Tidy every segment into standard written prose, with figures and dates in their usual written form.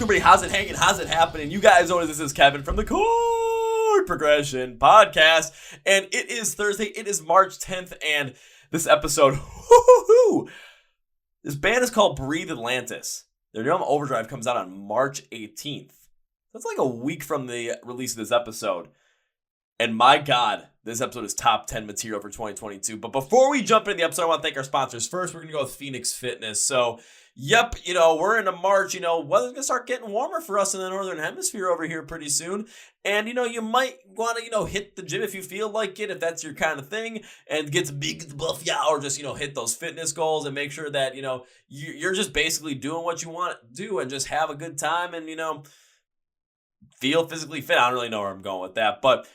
good, everybody? How's it hanging? How's it happening? You guys know this is Kevin from the Chord Progression Podcast, and it is Thursday. It is March 10th, and this episode, this band is called Breathe Atlantis. Their new album Overdrive comes out on March 18th. That's like a week from the release of this episode. And my God, this episode is top 10 material for 2022. But before we jump into the episode, I want to thank our sponsors. First, we're going to go with Phoenix Fitness. So, yep, we're into March. Weather's going to start getting warmer for us in the Northern Hemisphere over here pretty soon. And, you might want to, hit the gym if you feel like it, if that's your kind of thing, and get big, buff, or just, hit those fitness goals and make sure that, you're just basically doing what you want to do and just have a good time and, feel physically fit. I don't really know where I'm going with that, but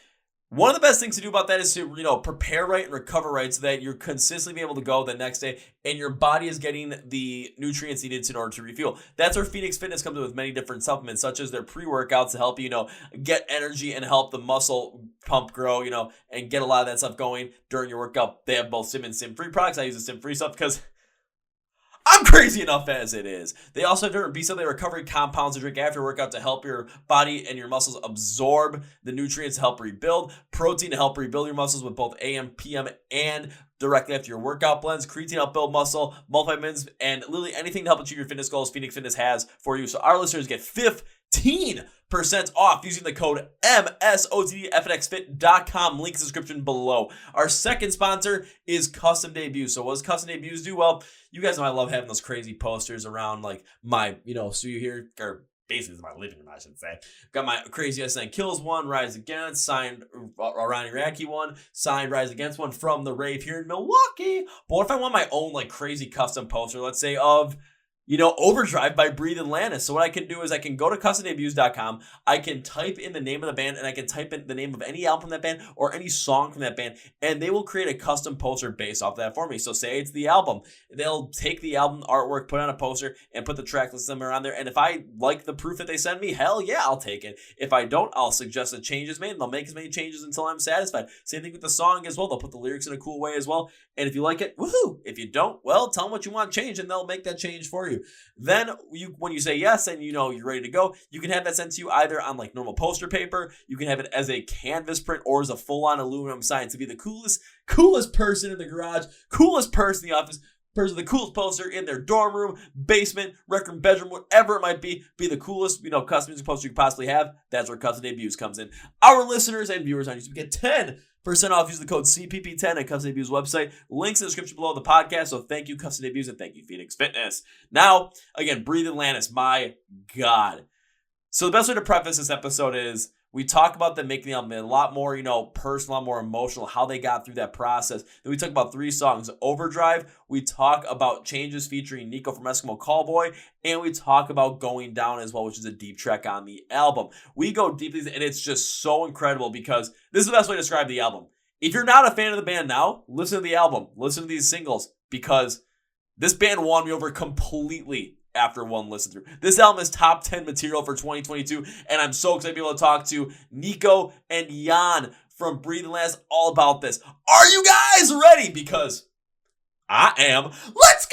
one of the best things to do about that is to, prepare right and recover right so that you're consistently be able to go the next day and your body is getting the nutrients needed in order to refuel. That's where Phoenix Fitness comes in with many different supplements, such as their pre-workouts to help you, get energy and help the muscle pump grow, and get a lot of that stuff going during your workout. They have both Sim and Sim-free products. I use the Sim-free stuff because I'm crazy enough as it is. They also have different B-cell recovery compounds to drink after workout to help your body and your muscles absorb the nutrients to help rebuild. Protein to help rebuild your muscles with both AM, PM, and directly after your workout blends. Creatine to help build muscle, multivitamins, and literally anything to help achieve your fitness goals, Phoenix Fitness has for you. So our listeners get 15% off using the code MSOTD at FNXFit.com. Link in the description below. Our second sponsor is Custom Debuts. So what does Custom Debuts do? Well, you guys know I love having those crazy posters around like my, studio here, or basically my living room, I should say. Got my Crazy S9 Kills one, Rise Against, signed Ronnie Radke one, signed Rise Against one from the rave here in Milwaukee. But what if I want my own like crazy custom poster, let's say of Overdrive by Breathe Atlantis. So what I can do is I can go to customdebuts.com. I can type in the name of the band and I can type in the name of any album from that band or any song from that band. And they will create a custom poster based off of that for me. So say it's the album. They'll take the album artwork, put it on a poster, and put the track list number on there. And if I like the proof that they send me, hell yeah, I'll take it. If I don't, I'll suggest a change is made. And they'll make as many changes until I'm satisfied. Same thing with the song as well. They'll put the lyrics in a cool way as well. And if you like it, woohoo. If you don't, well, tell them what you want changed and they'll make that change for you. Then when you say yes and you're ready to go, you can have that sent to you either on like normal poster paper, you can have it as a canvas print or as a full-on aluminum sign to be the coolest person in the garage, coolest person in the office, person with the coolest poster in their dorm room, basement, rec room, bedroom, whatever it might be the coolest, custom music poster you could possibly have. That's where Custom Debuts comes in. Our listeners and viewers on YouTube get 10% off. Use the code CPP10 at Custom Debuts website. Links in the description below the podcast. So thank you, Custom Debuts, and thank you, Phoenix Fitness. Now, again, Breathe Atlantis. My God. So the best way to preface this episode is we talk about them making the album a lot more, personal, a lot more emotional, how they got through that process. Then we talk about 3 songs. Overdrive, we talk about Changes featuring Nico from Eskimo Callboy, and we talk about Going Down as well, which is a deep track on the album. We go deeply, and it's just so incredible because this is the best way to describe the album. If you're not a fan of the band now, listen to the album. Listen to these singles because this band won me over completely after one listen through. This album is top 10 material for 2022, and I'm so excited to be able to talk to Nico and Jan from Breathe Atlantis all about this. Are you guys ready? Because I am. Let's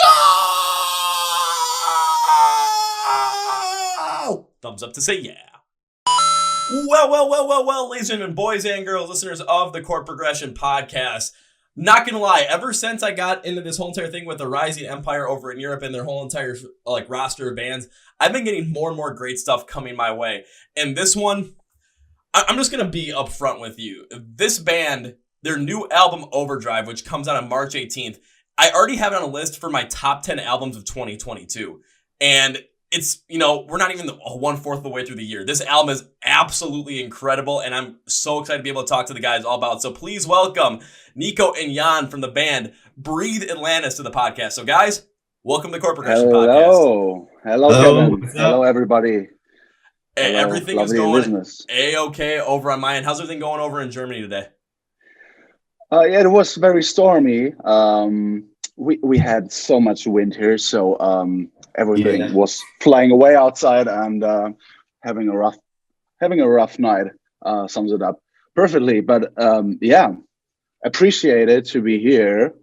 go! Thumbs up to say yeah. Well, ladies and gentlemen, boys and girls, listeners of the Chord Progression Podcast. Not gonna lie, ever since I got into this whole entire thing with the Rising Empire over in Europe and their whole entire roster of bands, I've been getting more and more great stuff coming my way. And this one, I'm just gonna be upfront with you. This band, their new album Overdrive, which comes out on March 18th, I already have it on a list for my top 10 albums of 2022. And it's, we're not even 1/4 of the way through the year. This album is absolutely incredible, and I'm so excited to be able to talk to the guys all about it. So please welcome Nico and Jan from the band Breathe Atlantis to the podcast. So guys, welcome to the Chord Progression Podcast. Hello, Kevin. Hello, everybody. Hey, everything is going A-okay over on my end. How's everything going over in Germany today? Yeah, it was very stormy. We had so much wind here, so everything was flying away outside and having a rough night. Sums it up perfectly. But appreciate it to be here.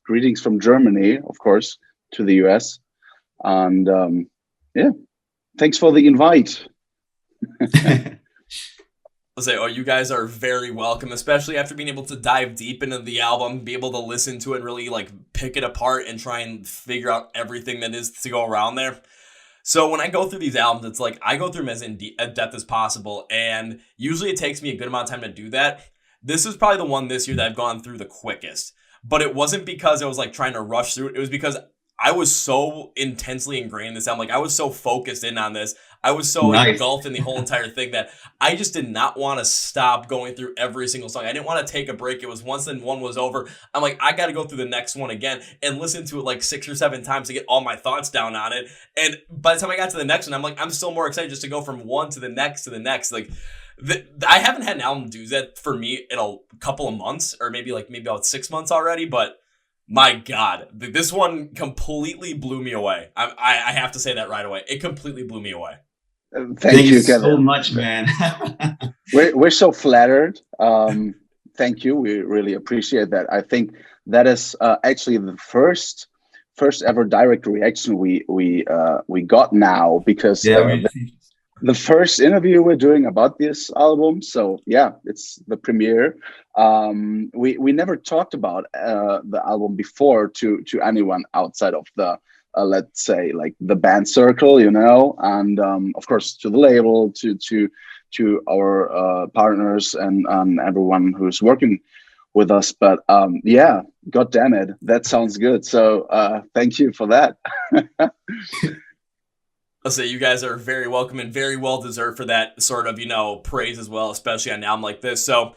Greetings from Germany, of course, to the US, and Thanks for the invite. I'll say, you guys are very welcome, especially after being able to dive deep into the album, be able to listen to it and really like pick it apart and try and figure out everything that is to go around there. So when I go through these albums, it's like I go through them as in depth as possible, and usually it takes me a good amount of time to do that. This is probably the one this year that I've gone through the quickest, but it wasn't because I was like trying to rush through it. It was because I was so intensely ingrained in this album. Like I was so focused in on this. I was so engulfed in the whole entire thing that I just did not want to stop going through every single song. I didn't want to take a break. It was once then one was over, I'm like, I got to go through the next one again and listen to it like 6 or 7 times to get all my thoughts down on it. And by the time I got to the next one, I'm like, I'm still more excited just to go from one to the next to the next. Like I haven't had an album do that for me in a couple of months, or maybe about 6 months already, but my God, this one completely blew me away. I have to say that right away. It completely blew me away. Thank you, so Kevin. much, man. we're so flattered. Thank you. We really appreciate that. I think that is actually the first ever direct reaction we got now, because the first interview we're doing about this album. So yeah, it's the premiere. We never talked about the album before to anyone outside of the let's say like the band circle, and of course to the label, to our partners and everyone who's working with us. But yeah, god damn it, that sounds good. So thank you for that. I'll say you guys are very welcome and very well deserved for that sort of, praise as well, especially on an album like this. So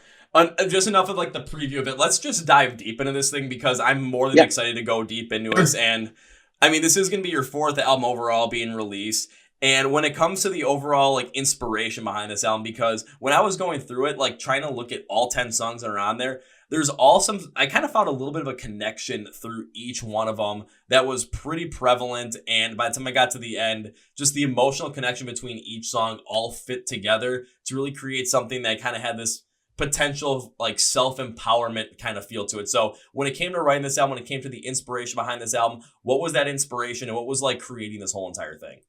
just enough of like the preview of it. Let's just dive deep into this thing, because I'm more than excited to go deep into this. And I mean, this is going to be your 4th album overall being released. And when it comes to the overall like inspiration behind this album, because when I was going through it, like trying to look at all 10 songs that are on there, there's I kind of found a little bit of a connection through each one of them that was pretty prevalent. And by the time I got to the end, just the emotional connection between each song all fit together to really create something that kind of had this potential like self-empowerment kind of feel to it. So when it came to writing this album, when it came to the inspiration behind this album, what was that inspiration and what was like creating this whole entire thing?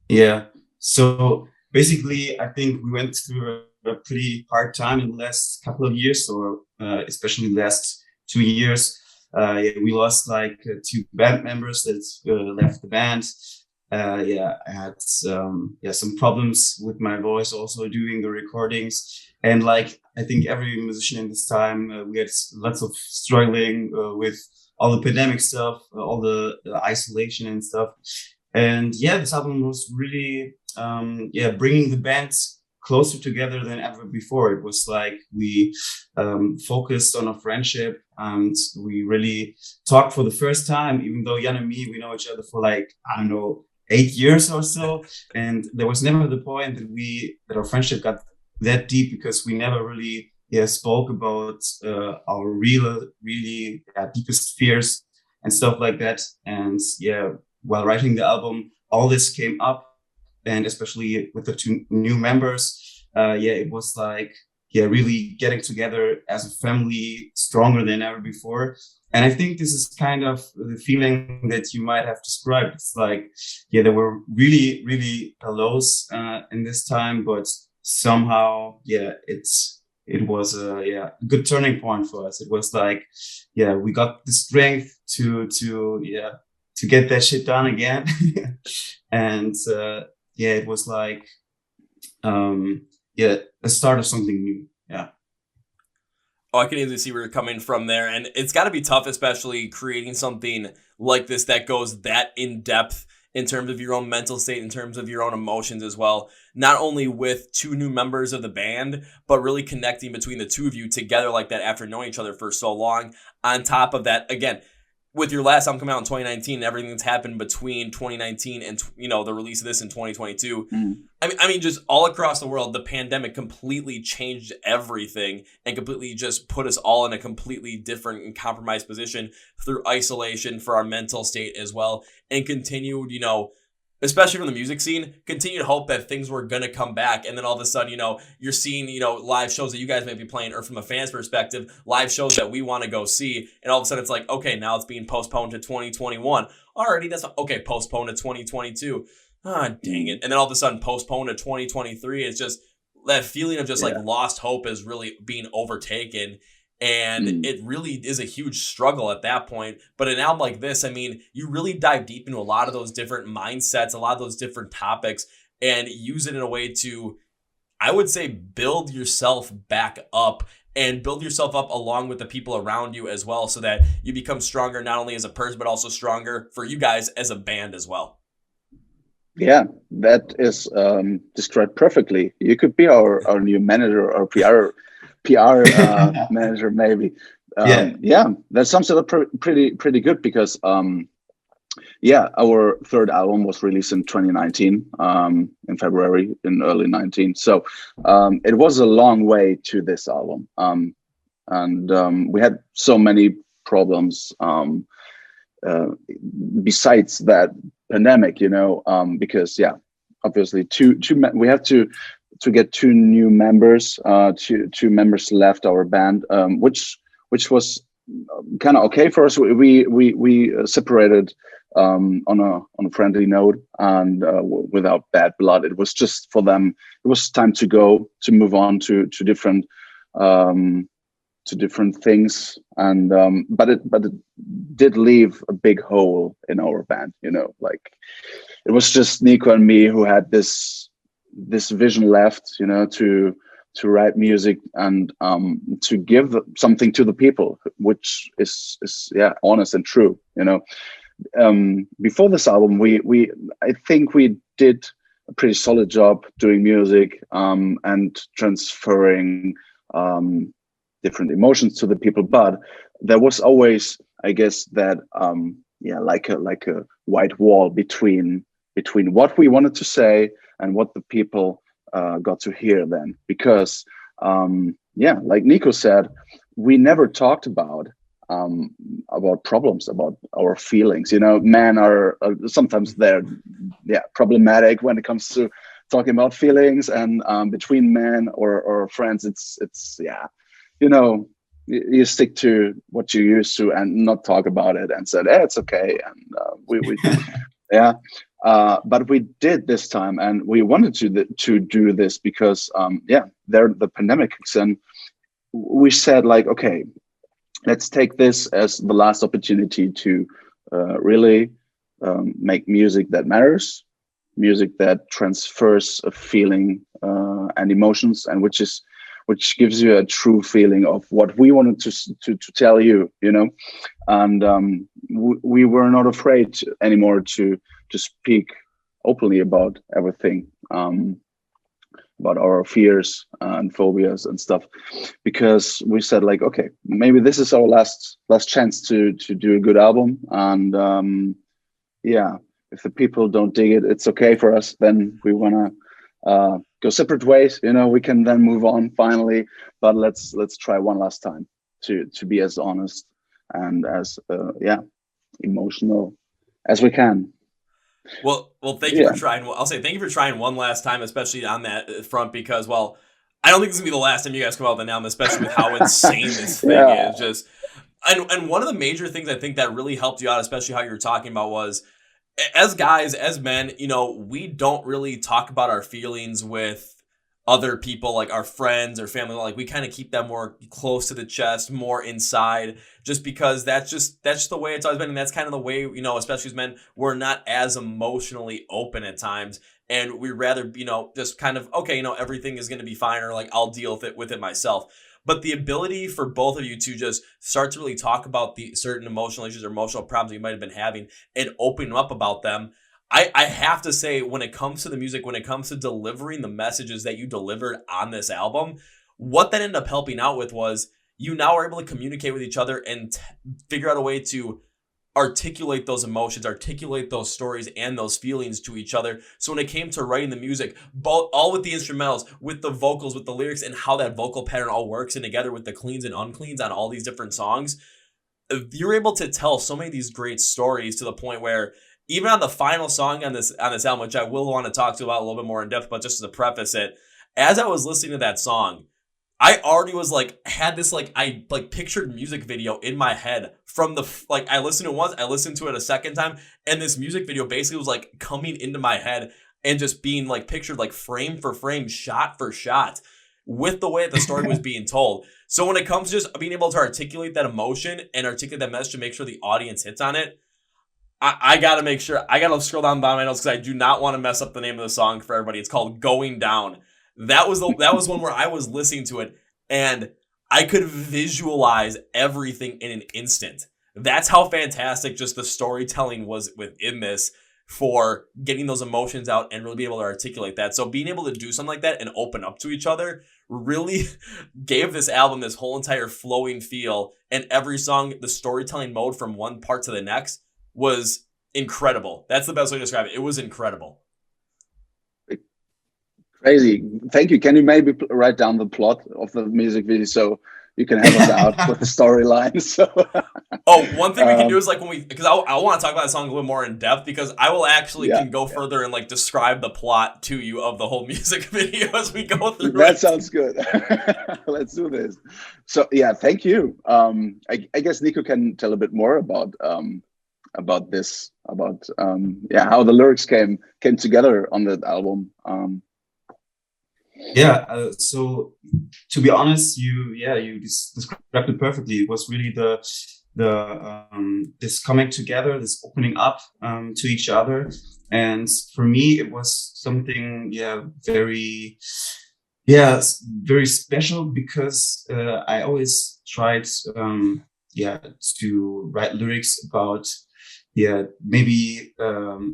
Yeah. So basically, I think we went through a pretty hard time in the last couple of years, or especially the last 2 years. We lost like 2 band members that left the band. I had some problems with my voice also doing the recordings. And like, I think every musician in this time, we had lots of struggling with all the pandemic stuff, all the isolation and stuff. And yeah, this album was really, bringing the bands closer together than ever before. It was like we focused on a friendship, and we really talked for the first time, even though Jan and me, we know each other for like, I don't know, 8 years or so. And there was never the point that our friendship got that deep, because we never really spoke about our really deepest fears and stuff like that. And while writing the album, all this came up, and especially with the 2 new members, it was like really getting together as a family stronger than ever before. And I think this is kind of the feeling that you might have described. It's like, there were really, really lows in this time, but somehow, it was a good turning point for us. It was like, we got the strength to get that shit done again. And it was like, a start of something new. Yeah. Oh, I can easily see where you're coming from there. And it's got to be tough, especially creating something like this that goes that in depth in terms of your own mental state, in terms of your own emotions as well. Not only with 2 new members of the band, but really connecting between the 2 of you together like that after knowing each other for so long. On top of that, again, with your last album coming out in 2019, everything that's happened between 2019 and the release of this in 2022, I mean, just all across the world, the pandemic completely changed everything and completely just put us all in a completely different and compromised position through isolation for our mental state as well, and continued, especially from the music scene, continued hope that things were going to come back. And then all of a sudden, you're seeing, live shows that you guys might be playing, or from a fan's perspective, live shows that we want to go see. And all of a sudden it's like, okay, now it's being postponed to 2021. Alrighty, that's okay. Postponed to 2022. ah, dang it. And then all of a sudden postponed to 2023. It's just that feeling of just like lost hope is really being overtaken. And it really is a huge struggle at that point. But an album like this, I mean, you really dive deep into a lot of those different mindsets, a lot of those different topics, and use it in a way to, I would say, build yourself back up and build yourself up along with the people around you as well, so that you become stronger, not only as a person, but also stronger for you guys as a band as well. Yeah, that is described perfectly. You could be our new manager or PR manager, maybe. Yeah, that sums it up pretty good, because our third album was released in 2019, in February, in early 19. So it was a long way to this album, and we had so many problems besides that pandemic, because obviously we have to get two new members. Two members left our band, which was kind of okay for us. We separated on a friendly note, and without bad blood. It was just for them. It was time to move on to different things, and but it did leave a big hole in our band. Like, it was just Nico and me who had this vision left, to write music and to give something to the people, which is honest and true. Before this album, I think we did a pretty solid job doing music and transferring different emotions to the people, but there was always, I guess, that like a white wall between what we wanted to say and what the people got to hear then, because like Nico said, we never talked about problems, about our feelings. Men are sometimes they're problematic when it comes to talking about feelings, and between men or friends, it's you stick to what you're used to and not talk about it, and said, it's okay, and we but we did this time, and we wanted to do this because the pandemic kicks in. We said, like, okay, let's take this as the last opportunity to really make music that matters, music that transfers a feeling and emotions, and which gives you a true feeling of what we wanted to tell you, and we were not afraid anymore to speak openly about everything, about our fears and phobias and stuff, because we said, like, okay, maybe this is our last chance to do a good album, and if the people don't dig it, it's okay for us. Then we want to go separate ways, we can then move on finally, but let's try one last time to be as honest and as emotional as we can. Well, thank you for trying. I'll say thank you for trying one last time, especially on that front, because, well, I don't think this is gonna be the last time you guys come out with an album, especially with how insane this thing is. Just and one of the major things I think that really helped you out, especially how you were talking about, was, as guys, as men, we don't really talk about our feelings with other people, like our friends or family. Like, we kind of keep them more close to the chest, more inside, just because that's just the way it's always been. And that's kind of the way, especially as men, we're not as emotionally open at times. And we rather, just kind of, okay, everything is going to be fine, or like, I'll deal with it myself. But the ability for both of you to just start to really talk about the certain emotional issues or emotional problems you might have been having and open up about them, I have to say, when it comes to the music, when it comes to delivering the messages that you delivered on this album, what that ended up helping out with was you now are able to communicate with each other and figure out a way to articulate those emotions, articulate those stories and those feelings to each other. So when it came to writing the music, all with the instrumentals, with the vocals, with the lyrics, and how that vocal pattern all works in together with the cleans and uncleans on all these different songs, you're able to tell so many of these great stories to the point where even on the final song on this album, which I will want to talk to about a little bit more in depth, but just to preface it, as I was listening to that song, I already was like, had this like, I like pictured music video in my head from the, like, I listened to it once, I listened to it a second time, and this music video basically was like coming into my head and just being like pictured like frame for frame, shot for shot with the way that the story was being told. So when it comes to just being able to articulate that emotion and articulate that message to make sure the audience hits on it, I gotta make sure, I gotta scroll down my notes because I do not want to mess up the name of the song for everybody. It's called Going Down. That was one where I was listening to it and I could visualize everything in an instant. That's how fantastic just the storytelling was within this for getting those emotions out and really being able to articulate that. So being able to do something like that and open up to each other really gave this album this whole entire flowing feel, and every song, the storytelling mode from one part to the next was incredible. That's the best way to describe it. It was incredible. Crazy. Thank you. Can you maybe write down the plot of the music video so you can have us out with the storyline? So, one thing we can do is like when we, because I want to talk about the song a little more in depth, because I will actually can go further and like describe the plot to you of the whole music video as we go through. That sounds good. Let's do this. So yeah, thank you. I guess Nico can tell a bit more about this, about how the lyrics came together on that album. So to be honest, you described it perfectly. It was really the this coming together, this opening up to each other, and for me it was something very special, because I always tried to write lyrics about maybe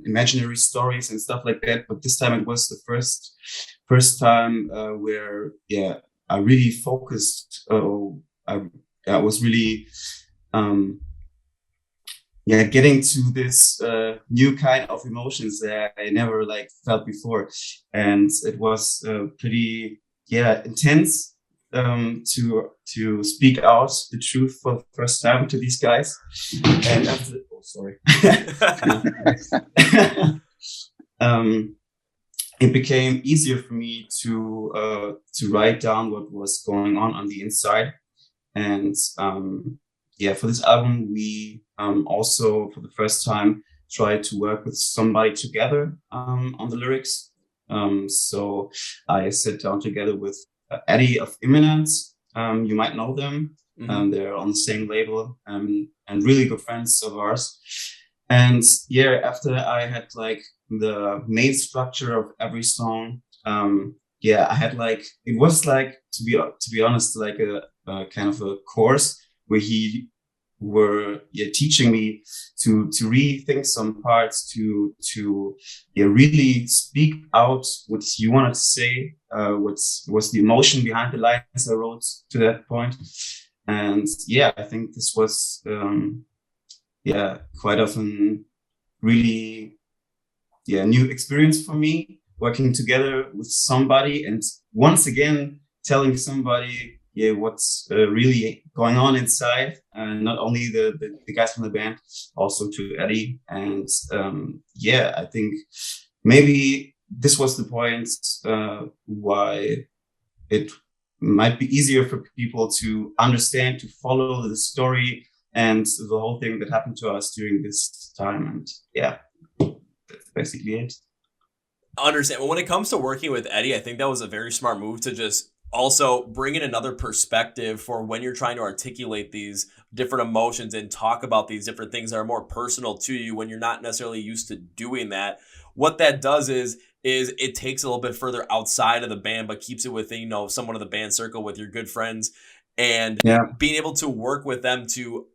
imaginary stories and stuff like that, but this time it was the first time where I really focused. I was really getting to this new kind of emotions that I never like felt before, and it was pretty intense to speak out the truth for the first time to these guys. And after, it became easier for me to write down what was going on the inside. And for this album, we also for the first time tried to work with somebody together on the lyrics. So I sat down together with Eddie of Imminence. You might know them. Mm-hmm. They're on the same label, and really good friends of ours. And after I had like the main structure of every song, I had like, it was like, to be honest, like a kind of a course where he were teaching me to rethink some parts, to really speak out what you wanted to say, what was the emotion behind the lines I wrote to that point. And I think this was quite often really new experience for me, working together with somebody and once again telling somebody what's really going on inside, and not only the guys from the band, also to Eddie. And I think maybe this was the point why it might be easier for people to understand, to follow the story and the whole thing that happened to us during this time. And that's basically it. I understand. Well, when it comes to working with Eddie, I think that was a very smart move to just also bring in another perspective for when you're trying to articulate these different emotions and talk about these different things that are more personal to you when you're not necessarily used to doing that. What that does is it takes a little bit further outside of the band, but keeps it within, someone of the band circle with your good friends, and being able to work with them to,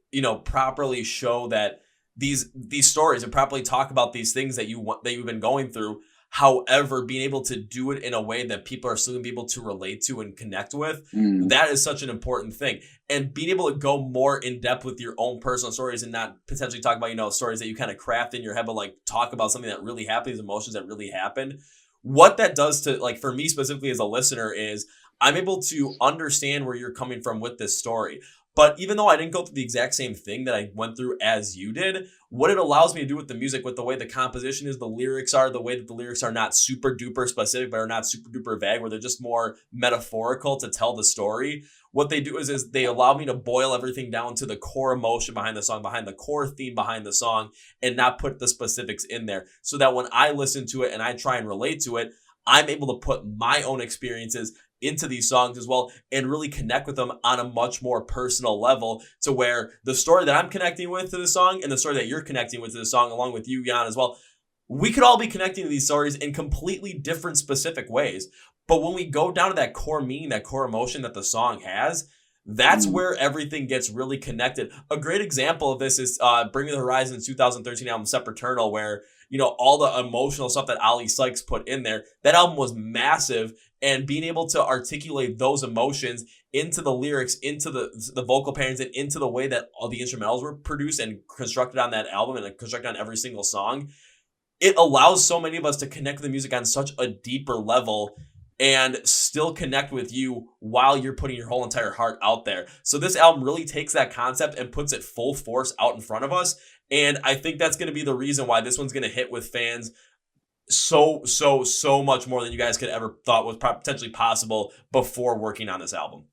properly show that these stories and properly talk about these things that you've been going through. However, being able to do it in a way that people are still going to be able to relate to and connect with, that is such an important thing. And being able to go more in depth with your own personal stories and not potentially talk about, stories that you kind of craft in your head, but like talk about something that really happened, these emotions that really happened. What that does to, like, for me specifically as a listener, is I'm able to understand where you're coming from with this story. But even though I didn't go through the exact same thing that I went through as you did, what it allows me to do with the music, with the way the composition is, the lyrics are, the way that the lyrics are not super duper specific, but are not super duper vague, where they're just more metaphorical to tell the story. What they do is they allow me to boil everything down to the core emotion behind the song, behind the core theme behind the song, and not put the specifics in there. So that when I listen to it and I try and relate to it, I'm able to put my own experiences into these songs as well and really connect with them on a much more personal level, to where the story that I'm connecting with to the song and the story that you're connecting with to the song, along with you, Jan, as well, we could all be connecting to these stories in completely different specific ways. But when we go down to that core meaning, that core emotion that the song has, that's where everything gets really connected. A great example of this is Bring Me the Horizon's 2013 album, Sempiternal, where, you know, all the emotional stuff that Ali Sykes put in there, that album was massive. And being able to articulate those emotions into the lyrics, into the vocal patterns, and into the way that all the instrumentals were produced and constructed on that album and constructed on every single song, it allows so many of us to connect with the music on such a deeper level and still connect with you while you're putting your whole entire heart out there. So this album really takes that concept and puts it full force out in front of us. And I think that's going to be the reason why this one's going to hit with fans so much more than you guys could ever thought was potentially possible before working on this album.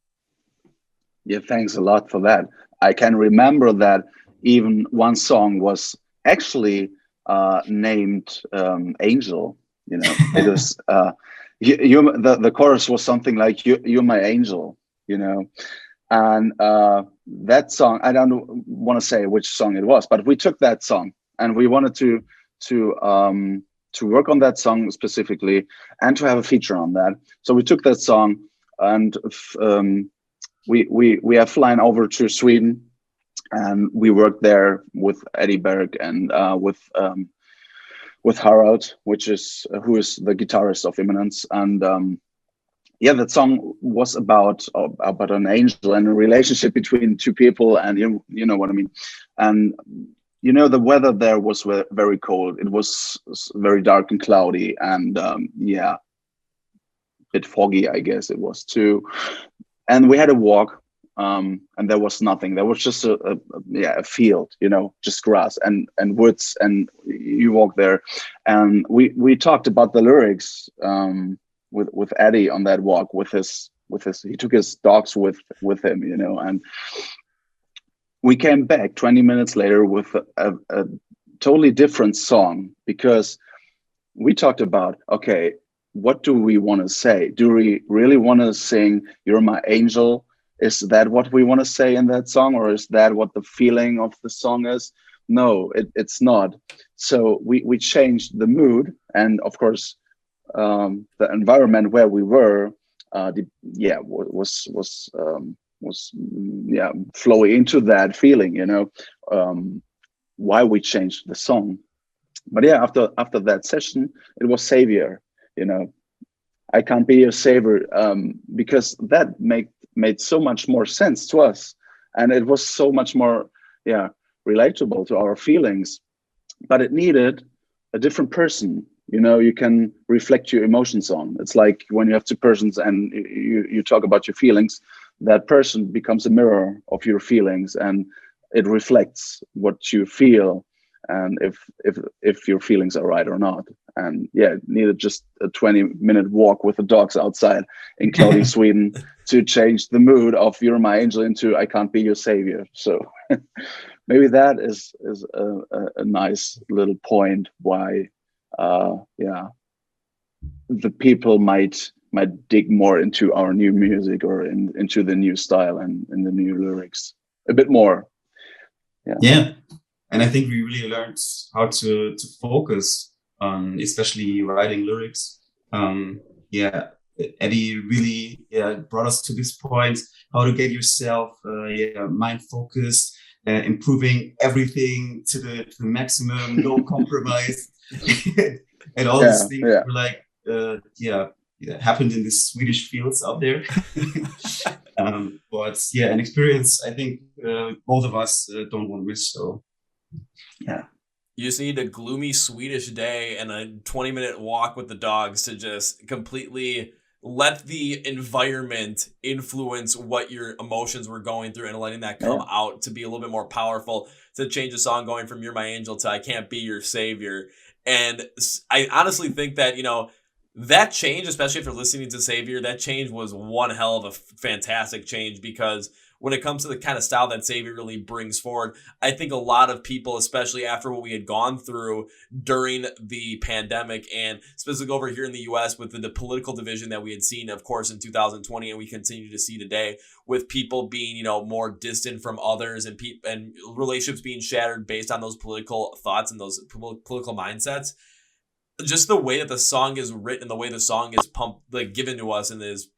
Yeah, thanks a lot for that. I can remember that even one song was actually named Angel. You know, it was the chorus was something like "You're my angel," you know, and that song, I don't want to say which song it was, but we took that song and we wanted to work on that song specifically and to have a feature on that. So we took that song and we are flying over to Sweden, and we worked there with Eddie Berg and with iHeart, who is the guitarist of Imminence. And yeah, that song was about an angel and a relationship between two people, and you know what I mean. And you know, the weather there was very cold. It was very dark and cloudy, and yeah, a bit foggy, I guess it was too. And we had a walk, and there was nothing. There was just a field, you know, just grass and woods, and you walk there. And we talked about the lyrics with Eddie on that walk. He took his dogs with him, you know, and we came back 20 minutes later with a totally different song, because we talked about, okay, what do we want to say? Do we really want to sing "You're my angel"? Is that what we want to say in that song, or is that what the feeling of the song is? No, it's not. So we changed the mood, and of course, the environment where we were, was flowing into that feeling, you know, why we changed the song. But yeah, after that session, it was Savior, you know, I Can't Be Your Savior, because that made so much more sense to us, and it was so much more relatable to our feelings. But it needed a different person, you know, you can reflect your emotions on. It's like when you have two persons and you talk about your feelings, that person becomes a mirror of your feelings, and it reflects what you feel, and if your feelings are right or not. And yeah, it needed just a 20-minute walk with the dogs outside in cloudy Sweden to change the mood of "You're my angel" into "I Can't Be Your Savior." So maybe that is a nice little point why the people might dig more into our new music, or into the new style and in the new lyrics a bit more. Yeah. And I think we really learned how to focus on especially writing lyrics. Eddie really brought us to this point, how to get yourself mind focused, improving everything to the maximum, no compromise. And all these things were like happened in the Swedish fields out there. But yeah, an experience I think both of us don't want to miss. So yeah, you just need a gloomy Swedish day and a 20-minute walk with the dogs to just completely let the environment influence what your emotions were going through and letting that come out to be a little bit more powerful, to change the song going from You're My Angel to I Can't Be Your Savior. And I honestly think that, that change, especially if you're listening to Savior, that change was one hell of a fantastic change, because when it comes to the kind of style that Savior really brings forward, I think a lot of people, especially after what we had gone through during the pandemic, and specifically over here in the U.S. with the political division that we had seen, of course, in 2020, and we continue to see today, with people being, more distant from others, and relationships being shattered based on those political thoughts and those political mindsets. Just the way that the song is written, the way the song is given to us and is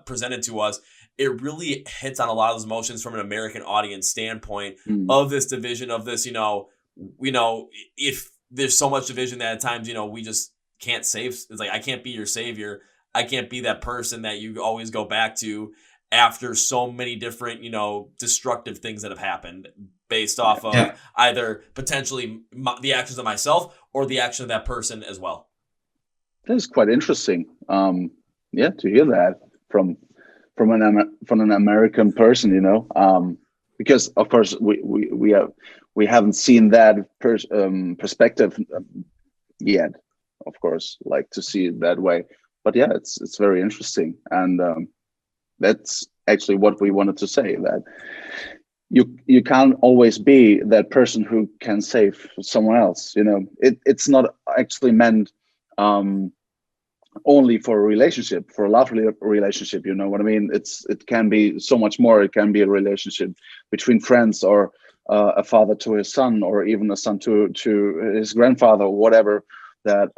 presented to us, it really hits on a lot of those emotions from an American audience standpoint of this division, of this, if there's so much division that at times, we just can't save. It's like, I can't be your savior. I can't be that person that you always go back to after so many different, destructive things that have happened based off of either potentially the actions of myself or the action of that person as well. That's quite interesting. To hear that from an American person, because of course we haven't seen that perspective yet. Of course, like to see it that way, but yeah, it's very interesting, and that's actually what we wanted to say, that you can't always be that person who can save someone else. It's not actually meant only for a relationship, for a lovely relationship. You know what I mean? It can be so much more. It can be a relationship between friends, or a father to his son, or even a son to his grandfather, or whatever. That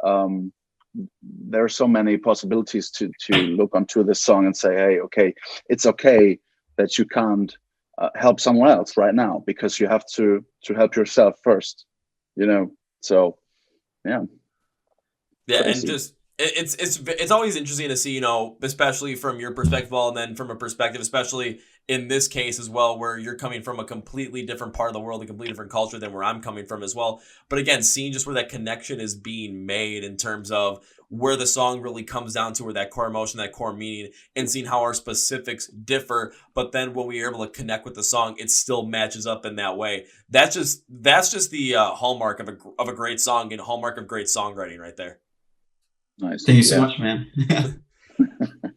there are so many possibilities to look onto this song and say, hey, okay, it's okay that you can't help someone else right now, because you have to help yourself first. So yeah. Crazy. And just it's always interesting to see, especially from your perspective, and then from a perspective, especially in this case as well, where you're coming from a completely different part of the world, a completely different culture than where I'm coming from as well. But again, seeing just where that connection is being made in terms of where the song really comes down to, where that core emotion, that core meaning, and seeing how our specifics differ, but then when we are able to connect with the song, it still matches up in that way. That's just the hallmark of a great song, and hallmark of great songwriting right there. Nice. Thank you so much, man.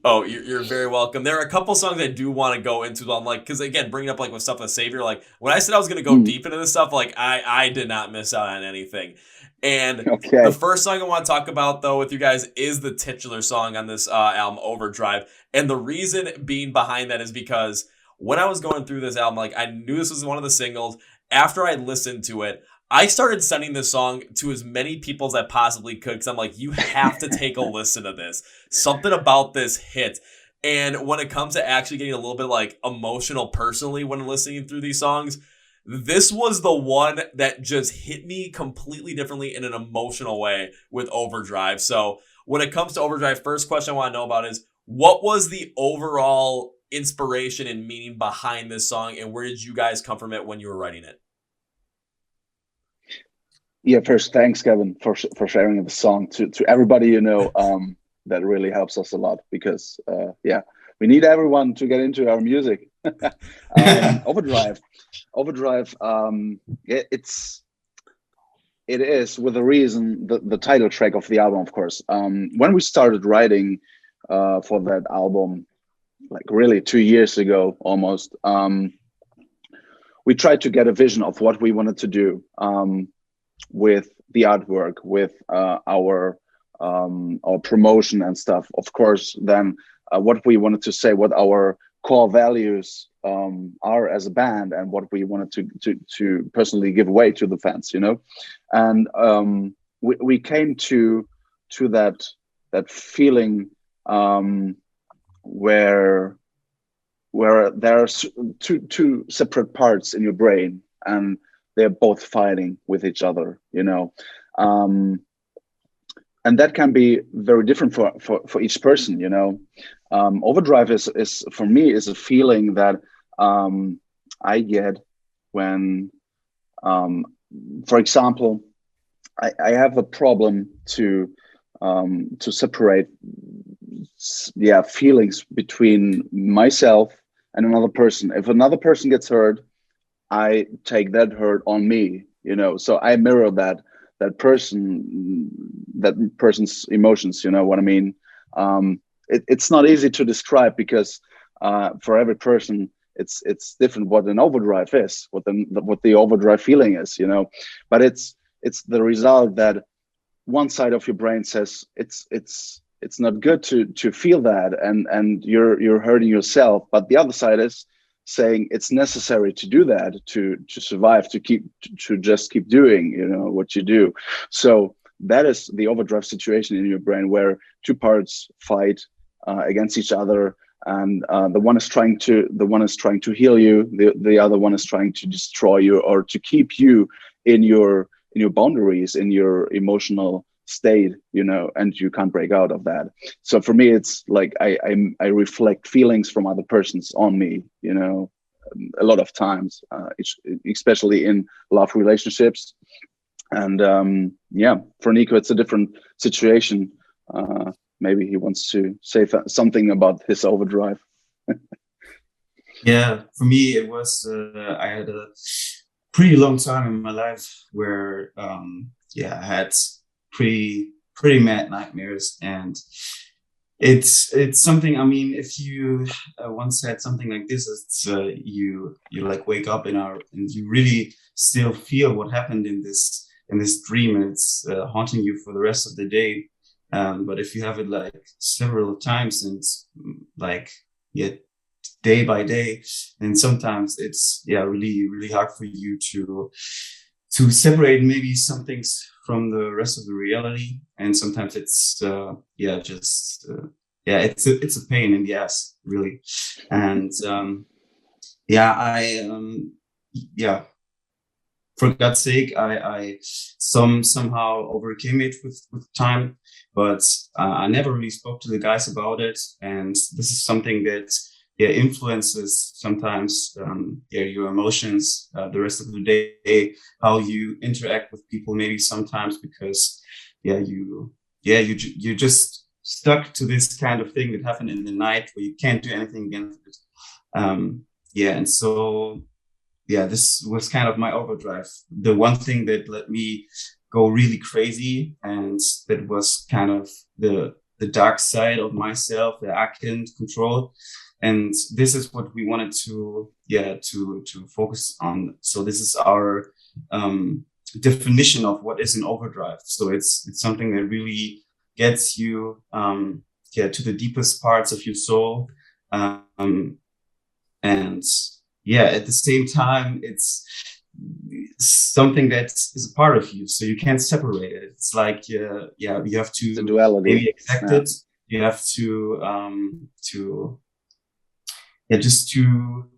Oh, you're very welcome. There are a couple songs I do want to go into, because again, bringing up with stuff with Savior, when I said I was going to go deep into this stuff, I did not miss out on anything. And the first song I want to talk about, though, with you guys is the titular song on this album, Overdrive. And the reason being behind that is because when I was going through this album, I knew this was one of the singles. After I listened to it, I started sending this song to as many people as I possibly could, because I'm like, you have to take a listen to this. Something about this hit. And when it comes to actually getting a little bit emotional personally when listening through these songs, this was the one that just hit me completely differently in an emotional way with Overdrive. So when it comes to Overdrive, first question I want to know about is, what was the overall inspiration and meaning behind this song, and where did you guys come from it when you were writing it? Yeah, first, thanks, Kevin, for sharing the song to everybody. That really helps us a lot, because we need everyone to get into our music. Overdrive, it is with a reason the title track of the album, of course. When we started writing for that album, really 2 years ago almost, we tried to get a vision of what we wanted to do. With the artwork, with our promotion and stuff, of course, then what we wanted to say, what our core values are as a band, and what we wanted to personally give away to the fans, and we came to that feeling where there are two separate parts in your brain, and they're both fighting with each other, and that can be very different for each person, Overdrive is for me is a feeling that I get when, for example, I have a problem to separate feelings between myself and another person. If another person gets hurt, I take that hurt on me, so I mirror that person's emotions. You know what I mean? It's not easy to describe because for every person it's different what an overdrive is, what the overdrive feeling is, but it's the result that one side of your brain says it's not good to feel that, and you're hurting yourself, but the other side is saying it's necessary to do that to survive, to just keep doing what you do. So that is the overdrive situation in your brain, where two parts fight against each other, and the one is trying to heal you, the other one is trying to destroy you, or to keep you in your boundaries, in your emotional state, and you can't break out of that. So for me, it's like I reflect feelings from other persons on me, a lot of times, especially in love relationships. And for Nico, it's a different situation. Maybe he wants to say something about his overdrive. Yeah, for me, it was, I had a pretty long time in my life where, I had pretty mad nightmares, and it's something. I mean, if you once said something like this, it's you like wake up and you really still feel what happened in this dream, and it's haunting you for the rest of the day. But if you have it like several times and like day by day, then sometimes it's really really hard for you to separate maybe some things from the rest of the reality, and sometimes it's it's a pain in the ass, really. And for God's sake, I somehow overcame it with time, but I never really spoke to the guys about it, and this is something that influences sometimes your emotions the rest of the day, how you interact with people, maybe sometimes because you're just stuck to this kind of thing that happened in the night where you can't do anything against it. And so this was kind of my overdrive, the one thing that let me go really crazy, and that was kind of the dark side of myself that I couldn't control. And this is what we wanted to focus on. So this is our definition of what is an overdrive. So it's something that really gets you to the deepest parts of your soul, and at the same time it's something that is a part of you, so you can't separate it. It's like you have to the duality. Maybe accept it. You have just to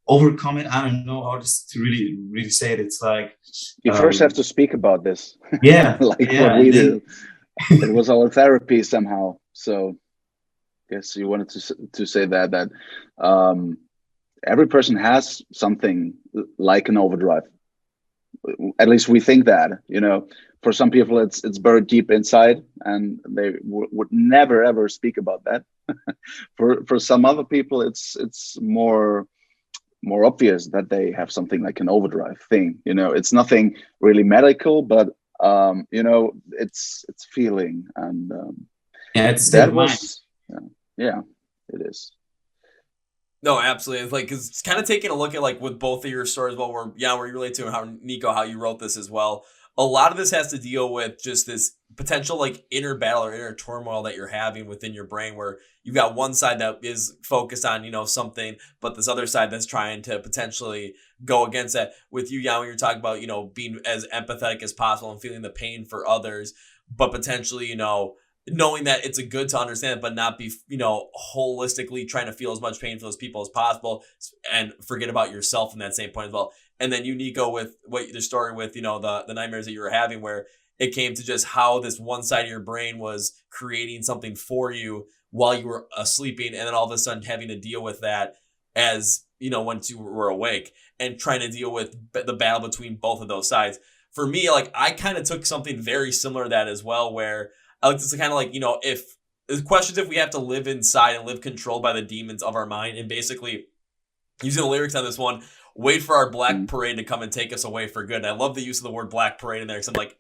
overcome it. I don't know how to really, really say it. It's like you first have to speak about this. Yeah, what we do. It was our therapy somehow. So, I guess you wanted to say that every person has something like an overdrive. At least we think that. For some people, it's buried deep inside, and they would never ever speak about that. For some other people, it's more obvious that they have something like an overdrive thing. It's nothing really medical, but it's feeling, and it's that was it is. No, absolutely. It's like, cause it's kind of taking a look at like with both of your stories, where you relate to how Nico, how you wrote this as well. A lot of this has to deal with just this potential like inner battle or inner turmoil that you're having within your brain, where you've got one side that is focused on, something, but this other side that's trying to potentially go against that. With you, when you're talking about, being as empathetic as possible and feeling the pain for others, but potentially, knowing that it's a good to understand it, but not be, holistically trying to feel as much pain for those people as possible and forget about yourself in that same point as well. And then you, Nico, with the story with, the nightmares that you were having, where it came to just how this one side of your brain was creating something for you while you were sleeping. And then all of a sudden having to deal with that as, once you were awake, and trying to deal with the battle between both of those sides. For me, like, I kind of took something very similar to that as well, where I like to kind of like, if it questions if we have to live inside and live controlled by the demons of our mind. And basically, using the lyrics on this one, wait for our black parade to come and take us away for good. And I love the use of the word black parade in there, because I'm like,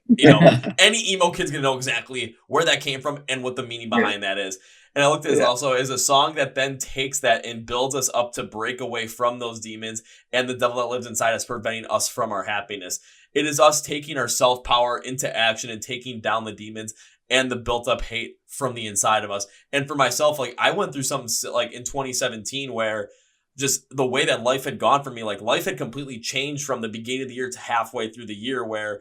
any emo kid's gonna know exactly where that came from and what the meaning behind that is. And I looked at this also as a song that then takes that and builds us up to break away from those demons and the devil that lives inside us, preventing us from our happiness. It is us taking our self-power into action and taking down the demons and the built-up hate from the inside of us. And for myself, like, I went through something like in 2017 where just the way that life had gone for me, like life had completely changed from the beginning of the year to halfway through the year, where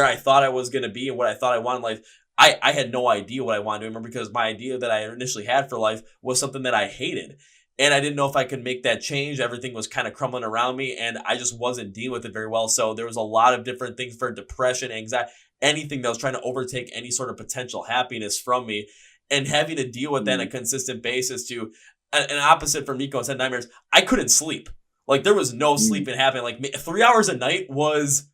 I thought I was going to be and what I thought I wanted in life. I had no idea what I wanted to remember, because my idea that I initially had for life was something that I hated. And I didn't know if I could make that change. Everything was kind of crumbling around me, and I just wasn't dealing with it very well. So there was a lot of different things for depression, anxiety, anything that was trying to overtake any sort of potential happiness from me. And having to deal with that on a consistent basis to an opposite from Nico and said nightmares, I couldn't sleep. Like, there was no sleeping happening. Like 3 hours a night was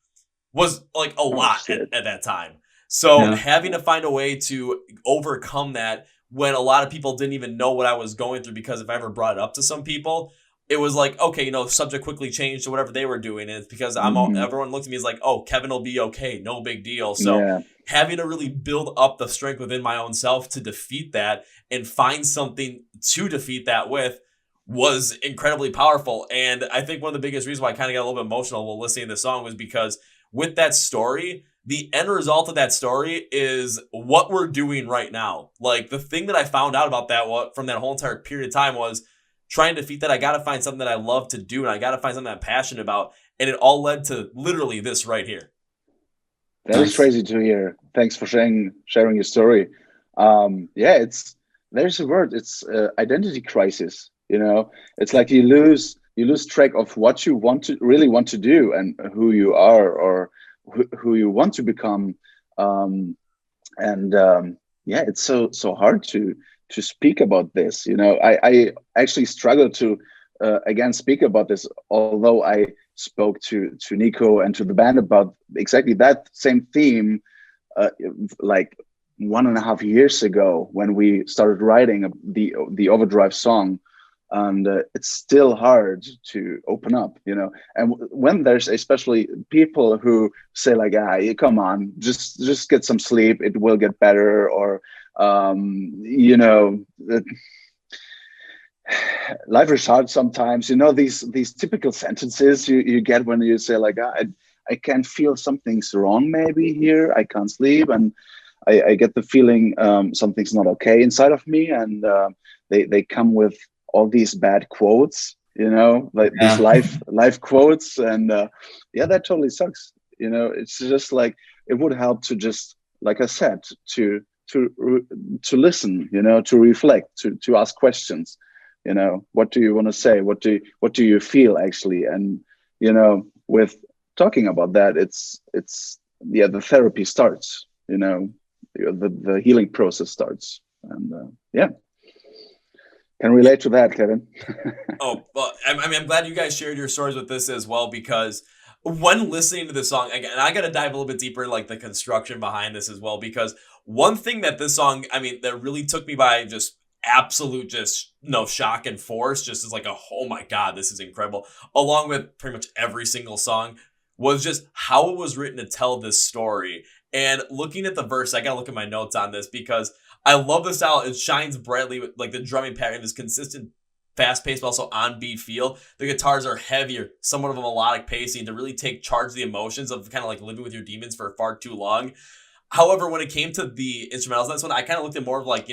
like a lot at that time. So having to find a way to overcome that when a lot of people didn't even know what I was going through, because if I ever brought it up to some people, it was like, okay, subject quickly changed to whatever they were doing. And it's because everyone looked at me as like, oh, Kevin will be okay. No big deal. So having to really build up the strength within my own self to defeat that and find something to defeat that with was incredibly powerful. And I think one of the biggest reasons why I kind of got a little bit emotional while listening to the song was because with that story, the end result of that story is what we're doing right now. Like, the thing that I found out about that from that whole entire period of time was trying to defeat that. I got to find something that I love to do, and I got to find something I'm passionate about. And it all led to literally this right here. That is crazy to hear. Thanks for sharing your story. There's a word. It's identity crisis. It's like you lose track of what you really want to do and who you are, or who you want to become. It's so hard to speak about this. I actually struggle to again speak about this, although I spoke to Nico and to the band about exactly that same theme like 1.5 years ago when we started writing the Overdrive song. And it's still hard to open up, and when there's especially people who say like, come on, just get some sleep, it will get better, or life is hard sometimes, these typical sentences you get when you say like, I can feel something's wrong maybe here, I can't sleep, and I get the feeling something's not okay inside of me, and they come with all these bad quotes, like these life quotes, and that totally sucks. It's just like, it would help to just, like I said, to listen, to reflect, to ask questions. What do you want to say? What do you feel actually? And with talking about that, it's the therapy starts. The healing process starts, and can relate to that, Kevin. Oh, well, I'm glad you guys shared your stories with this as well, because when listening to this song, again, and I got to dive a little bit deeper, like the construction behind this as well, because one thing that this song, that really took me by just absolute shock and force, just as like oh my God, this is incredible, along with pretty much every single song, was just how it was written to tell this story. And looking at the verse, I got to look at my notes on this, because I love the style. It shines brightly with like the drumming pattern, this consistent, fast-paced, but also on-beat feel. The guitars are heavier, somewhat of a melodic pacing to really take charge of the emotions of kind of like living with your demons for far too long. However, when it came to the instrumentals on this one, I kind of looked at more of like,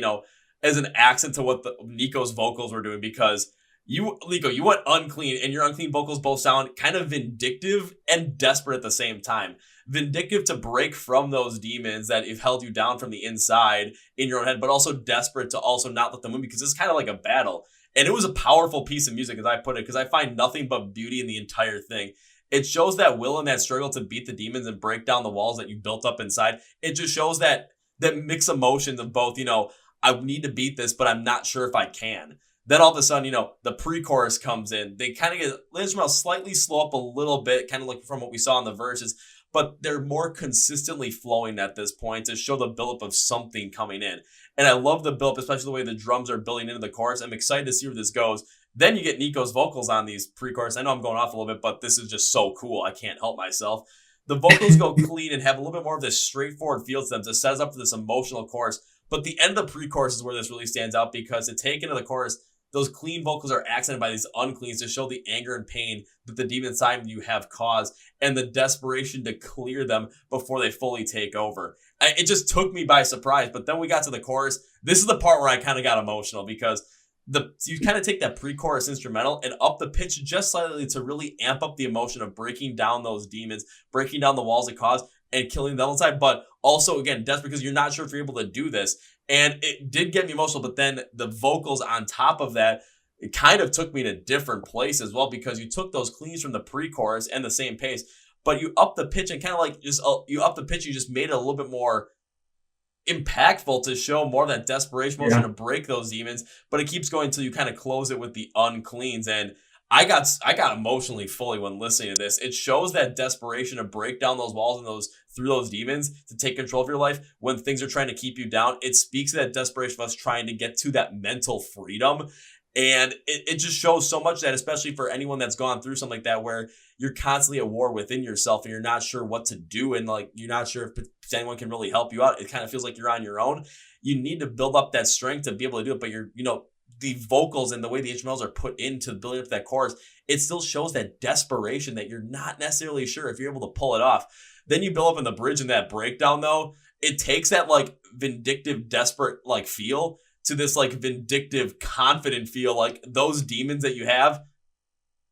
as an accent to what Nico's vocals were doing, because Nico, you went unclean, and your unclean vocals both sound kind of vindictive and desperate at the same time. Vindictive to break from those demons that have held you down from the inside in your own head, but also desperate to also not let them win, because it's kind of like a battle. And it was a powerful piece of music, as I put it, because I find nothing but beauty in the entire thing. It shows that will and that struggle to beat the demons and break down the walls that you built up inside. It just shows that mixed emotions of both, I need to beat this, but I'm not sure if I can. Then all of a sudden, the pre-chorus comes in. They kind of get the instrumental slightly slow up a little bit, kind of like from what we saw in the verses, but they're more consistently flowing at this point to show the buildup of something coming in. And I love the build, especially the way the drums are building into the chorus. I'm excited to see where this goes. Then you get Nico's vocals on these pre-chorus. I know I'm going off a little bit, but this is just so cool. I can't help myself. The vocals go clean and have a little bit more of this straightforward feel to them to set us up for this emotional chorus. But the end of the pre-chorus is where this really stands out, because to take into the chorus, those clean vocals are accented by these uncleans to show the anger and pain that the demon inside you have caused and the desperation to clear them before they fully take over. It just took me by surprise. But then we got to the chorus. This is the part where I kind of got emotional, because you kind of take that pre-chorus instrumental and up the pitch just slightly to really amp up the emotion of breaking down those demons, breaking down the walls it caused, and killing them inside. But also, again, desperate because you're not sure if you're able to do this. And it did get me emotional, but then the vocals on top of that, it kind of took me to a different place as well, because you took those cleans from the pre-chorus and the same pace, but you up the pitch and kind of like you up the pitch, you just made it a little bit more impactful to show more of that desperation motion to break those demons. But it keeps going until you kind of close it with the uncleans. And I got emotionally fully when listening to this. It shows that desperation to break down those walls and through those demons to take control of your life when things are trying to keep you down. It speaks to that desperation of us trying to get to that mental freedom. And it just shows so much that, especially for anyone that's gone through something like that, where you're constantly at war within yourself and you're not sure what to do, and like you're not sure if anyone can really help you out. It kind of feels like you're on your own. You need to build up that strength to be able to do it. But the vocals and the way the instrumentals are put into building up that chorus, it still shows that desperation that you're not necessarily sure if you're able to pull it off. Then you build up in the bridge and that breakdown, though, it takes that like vindictive, desperate like feel to this like vindictive, confident feel. Like those demons that you have,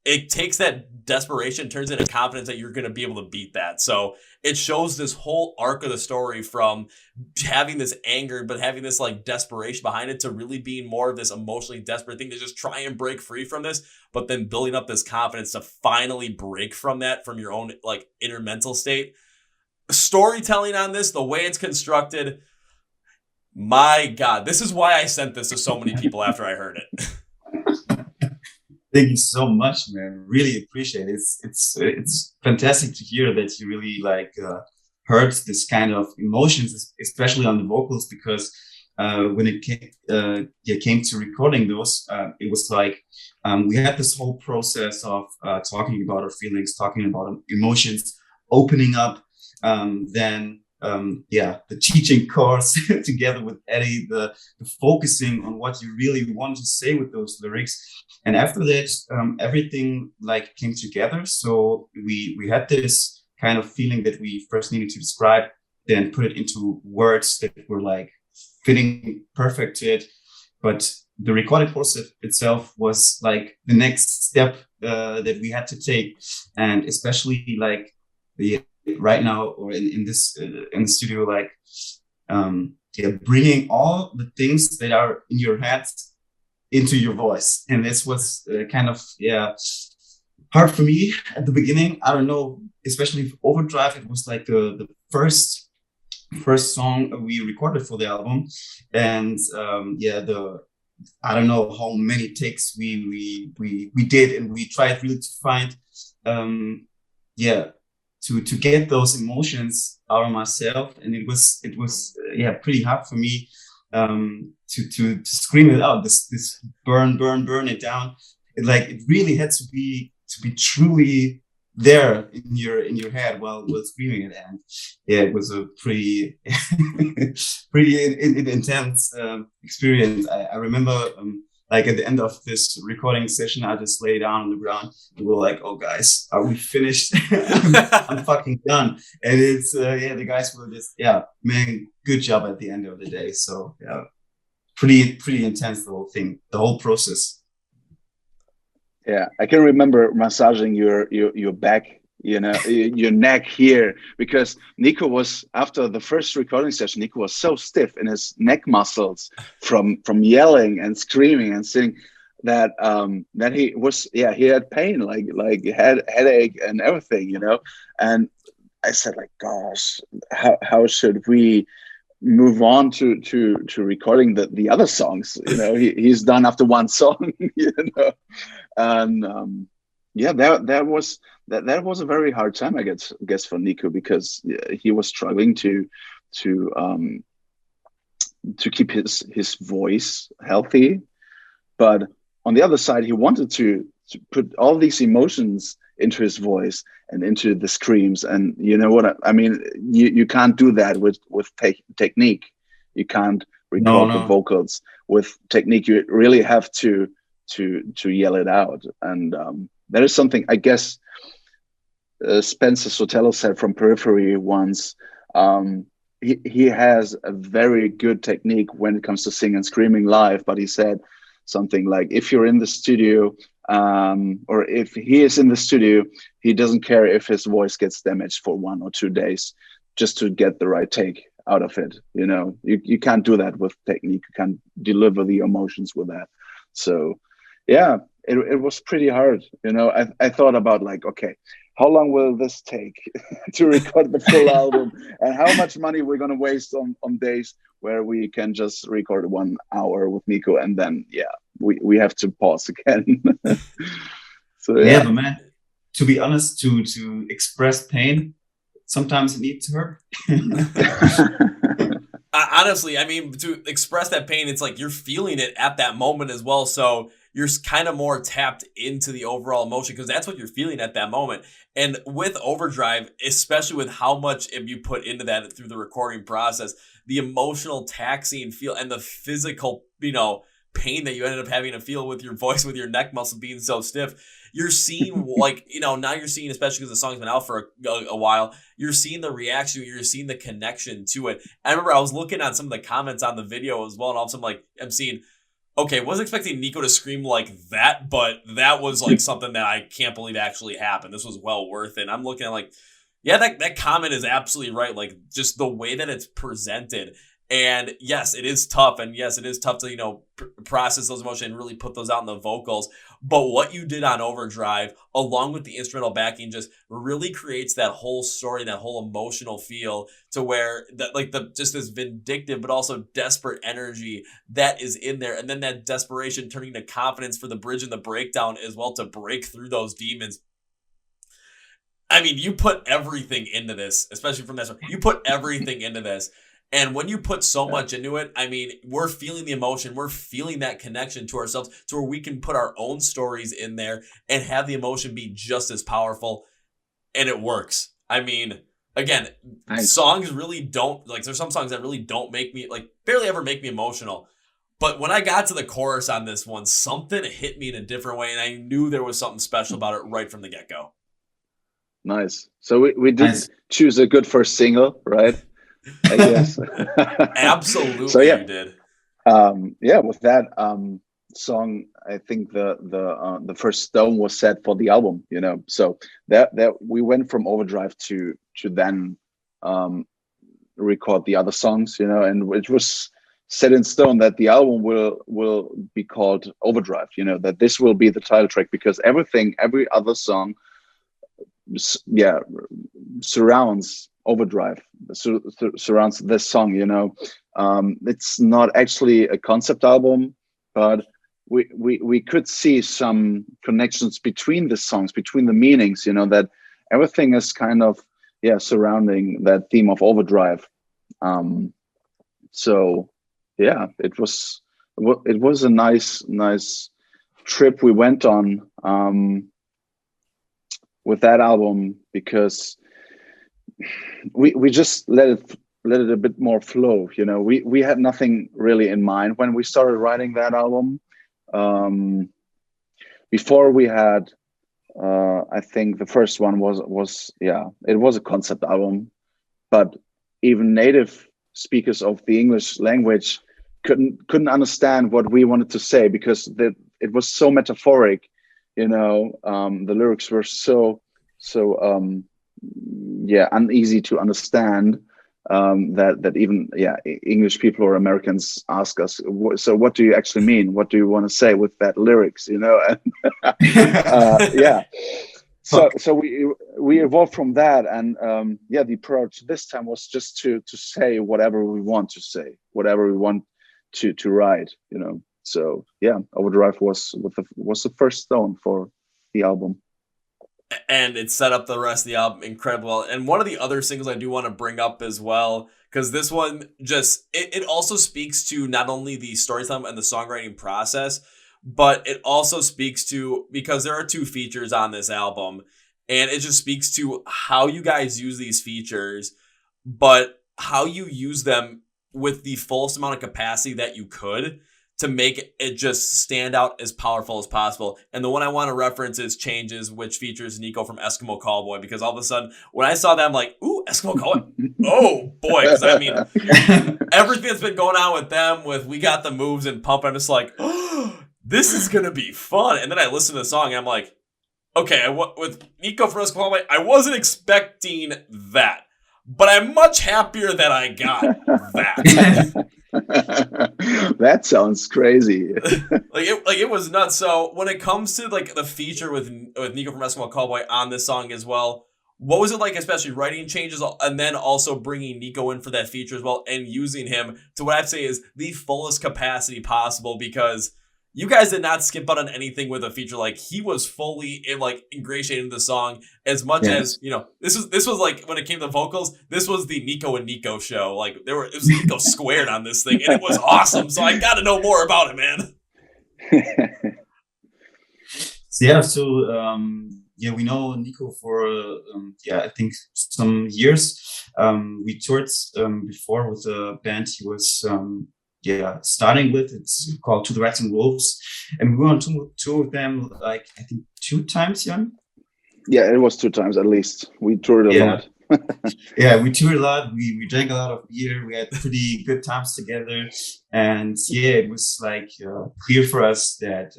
it takes that desperation, turns into confidence that you're going to be able to beat that. So it shows this whole arc of the story from having this anger, but having this like desperation behind it, to really being more of this emotionally desperate thing to just try and break free from this, but then building up this confidence to finally break from that, from your own like inner mental state. Storytelling on this, the way it's constructed, my God, this is why I sent this to so many people after I heard it. Thank you so much, man. Really appreciate it. It's fantastic to hear that you really heard this kind of emotions, especially on the vocals, because when it came to recording those, it was like we had this whole process of talking about our feelings, talking about our emotions, opening up. Then the teaching course together with Eddie, the focusing on what you really want to say with those lyrics. And after that, everything like came together. So we had this kind of feeling that we first needed to describe, then put it into words that were like fitting perfect to it. But the recording process itself was like the next step that we had to take. And especially like right now, or in the studio, like bringing all the things that are in your head into your voice. And this was kind of hard for me at the beginning. I don't know, especially for Overdrive, it was like the first song we recorded for the album. And I don't know how many takes we did, and we tried really to find to get those emotions out of myself. And it was pretty hard for me to scream it out, this burn it down. It really had to be truly there in your head while screaming it. And it was a pretty intense experience. I remember like at the end of this recording session, I just lay down on the ground and we're like, "Oh guys, are we finished?" I'm fucking done. And it's the guys were just man, good job at the end of the day. So pretty intense, the whole thing, the whole process. Yeah, I can remember massaging your back, your neck here, because Nico was, after the first recording session, Nico was so stiff in his neck muscles from yelling and screaming and singing that he was he had pain, like had headache and everything, And I said, like, gosh, how should we move on to recording the other songs? He's done after one song, And Yeah, that was a very hard time, I guess for Nico, because he was struggling to um to keep his voice healthy. But on the other side, he wanted to put all these emotions into his voice and into the screams. And you know what I mean? You can't do that with technique. You can't No, record the no. vocals with technique. You really have to yell it out. And that is something, I guess, Spencer Sotelo said from Periphery once. Um, he has a very good technique when it comes to singing and screaming live, but he said something like, if you're in the studio, or if he is in the studio, he doesn't care if his voice gets damaged for 1 or 2 days, just to get the right take out of it. You can't do that with technique. You can't deliver the emotions with that. So yeah, it was pretty hard. I thought about, like, okay, how long will this take to record the full album, and how much money we're going to waste on days where we can just record 1 hour with Nico, and then we have to pause again. So Yeah, yeah. but man, to be honest, to express pain, sometimes it needs to hurt. Honestly, I mean, to express that pain, it's like you're feeling it at that moment as well. So you're kind of more tapped into the overall emotion because that's what you're feeling at that moment. And with Overdrive, especially with how much you put into that through the recording process, the emotional taxing feel and the physical, pain that you ended up having to feel with your voice, with your neck muscle being so stiff. You're seeing, like, now you're seeing, especially because the song's been out for a while, you're seeing the reaction, you're seeing the connection to it. I remember I was looking on some of the comments on the video as well, and all of a sudden, I'm seeing, okay, wasn't expecting Nico to scream like that, but that was like something that I can't believe actually happened. This was well worth it. And I'm looking at yeah, that comment is absolutely right. Like, just the way that it's presented. And yes, it is tough. And yes, it is tough to, process those emotions and really put those out in the vocals. But what you did on Overdrive, along with the instrumental backing, just really creates that whole story, that whole emotional feel to where that, just this vindictive, but also desperate energy that is in there. And then that desperation turning to confidence for the bridge and the breakdown as well to break through those demons. I mean, you put everything into this, especially from this one. You put everything into this. And when you put so much into it, I mean, we're feeling the emotion. We're feeling that connection to ourselves to where we can put our own stories in there and have the emotion be just as powerful. And it works. I mean, again, Nice. songs really don't, there's some songs that really don't make me, barely ever make me emotional. But when I got to the chorus on this one, something hit me in a different way. And I knew there was something special about it right from the get-go. Nice. So we did Nice. choose a good first single, right? I guess. Absolutely, So yeah, you did. with that song, I think the first stone was set for the album. So that we went from Overdrive to then record the other songs. And it was set in stone that the album will be called Overdrive. That this will be the title track, because every other song, surrounds Overdrive, surrounds this song. It's not actually a concept album, but we could see some connections between the songs, between the meanings. That everything is kind of surrounding that theme of Overdrive. So yeah, it was a nice trip we went on with that album, because we just let it a bit more flow. We had nothing really in mind when we started writing that album. Before we had, I think the first one was it was a concept album, but even native speakers of the English language couldn't understand what we wanted to say, because it was so metaphoric. The lyrics were so uneasy to understand, that even English people or Americans ask us, so what do you actually mean? What do you want to say with that lyrics? So we evolved from that, and the approach this time was just to say whatever we want to say, whatever we want to write. So Overdrive was the first stone for the album. and it set up the rest of the album incredibly well. And one of the other singles I do want to bring up as well, because this one just, it also speaks to not only the storytelling and the songwriting process, but it also speaks to, because there are 2 features on this album, and it just speaks to how you guys use these features, but how you use them with the fullest amount of capacity that you could to make it just stand out as powerful as possible. And the one I want to reference is Changes, which features Nico from Eskimo Callboy, because all of a sudden, when I saw that, I'm like, ooh, Eskimo Callboy. Oh, boy. Because, I mean, everything that's been going on with them, with We Got the Moves and Pump, I'm just like, oh, this is going to be fun. And then I listen to the song, and I'm like, okay, with Nico from Eskimo Callboy, I wasn't expecting that. But I'm much happier that I got that. That sounds crazy. it was nuts. So when it comes to like the feature with Nico from Eskimo Callboy on this song as well, what was it like, especially writing Changes and then also bringing Nico in for that feature as well and using him to what I'd say is the fullest capacity possible, because you guys did not skip out on anything with a feature. Like, he was fully ingratiated into the song as much as, this was like, when it came to vocals, this was the Nico and Nico show. Like, it was Nico squared on this thing, and it was awesome. So I got to know more about it, man. We know Nico for, I think some years. We toured before with a band he was starting with. It's called To the Rats and Wolves, and we went on tour with them like I think 2 times, Jan. Yeah, it was 2 times at least. We toured a lot. We toured a lot. We drank a lot of beer. We had pretty good times together, and it was like clear for us that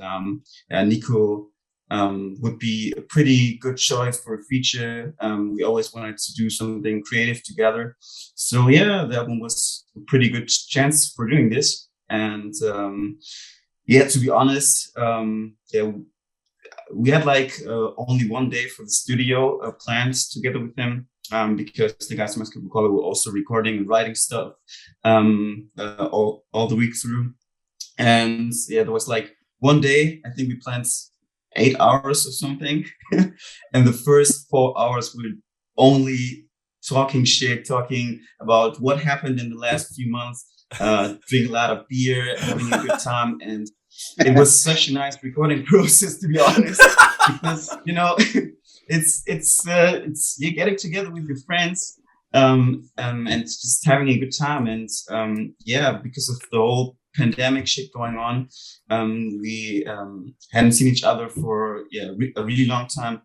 Nico would be a pretty good choice for a feature. We always wanted to do something creative together. So that one was a pretty good chance for doing this. And to be honest, we had like only 1 day for the studio planned together with him, because the guys from Eskimo Callboy were also recording and writing stuff all the week through. And there was like 1 day, I think we planned 8 hours or something. And the first 4 hours we were only talking about what happened in the last few months, drink a lot of beer, having a good time. And it was such a nice recording process, to be honest, because, it's you're getting together with your friends, and just having a good time. And, because of the whole pandemic shit going on, we hadn't seen each other for a really long time,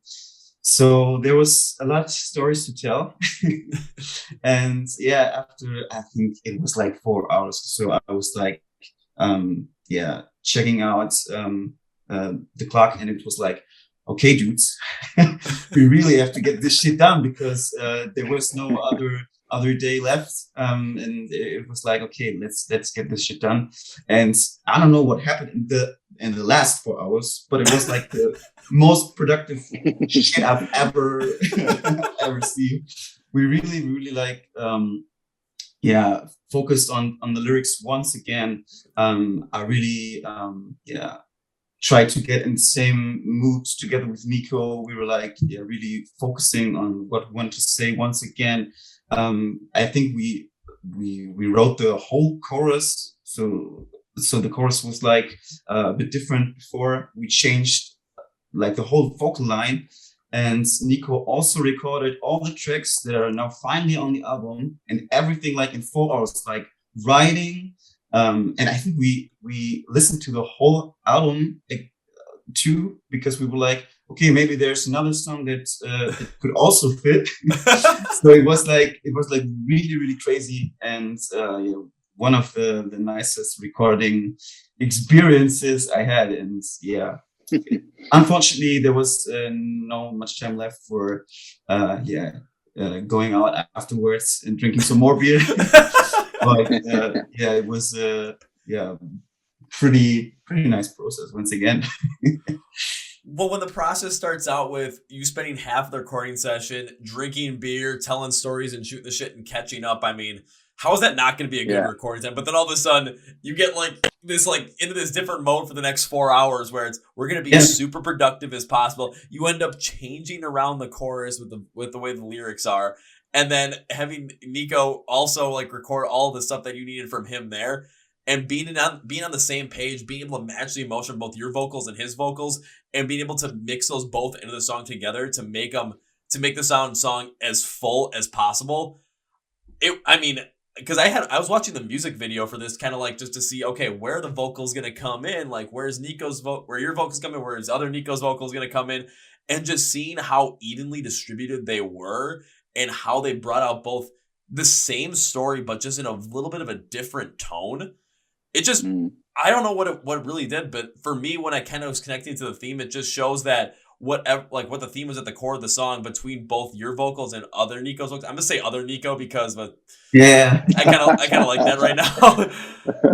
so there was a lot of stories to tell. And after I think it was like 4 hours, so I was like checking out the clock, and it was like, okay, dudes, we really have to get this shit done, because there was no other day left, and it was like, okay, let's get this shit done. And I don't know what happened in the last 4 hours, but it was like the most productive shit I've ever seen. We really like focused on the lyrics once again. I really tried to get in the same mood together with Nico. We were like really focusing on what we want to say once again. I think we wrote the whole chorus, so the chorus was like a bit different before. We changed like the whole vocal line, and Nico also recorded all the tracks that are now finally on the album, and everything like in 4 hours, like writing. And I think we listened to the whole album too, because we were like, okay, maybe there's another song that could also fit. So it was like really crazy, and one of the nicest recording experiences I had. And unfortunately there was no much time left for going out afterwards and drinking some more beer. But it was pretty nice process once again. Well, when the process starts out with you spending half the recording session drinking beer, telling stories, and shooting the shit and catching up, I mean, how is that not going to be a good Yeah. recording time? But then all of a sudden you get like this, like into this different mode for the next 4 hours where we're going to be Yeah. as super productive as possible. You end up changing around the chorus with the way the lyrics are. And then having Nico also like record all the stuff that you needed from him there, and being on the same page, being able to match the emotion of both your vocals and his vocals, and being able to mix those both into the song together to make the song as full as possible. Because I was watching the music video for this, kind of like just to see, okay, where are the vocals gonna come in? Like, where's where your vocals come in? Where's other Nico's vocals gonna come in? And just seeing how evenly distributed they were, and how they brought out both the same story, but just in a little bit of a different tone. It just, I don't know what it really did, but for me, when I kind of was connecting to the theme, it just shows that what the theme was at the core of the song between both your vocals and other Nico's vocals. I'm gonna say other Nico because, but yeah, I kind of like that right now.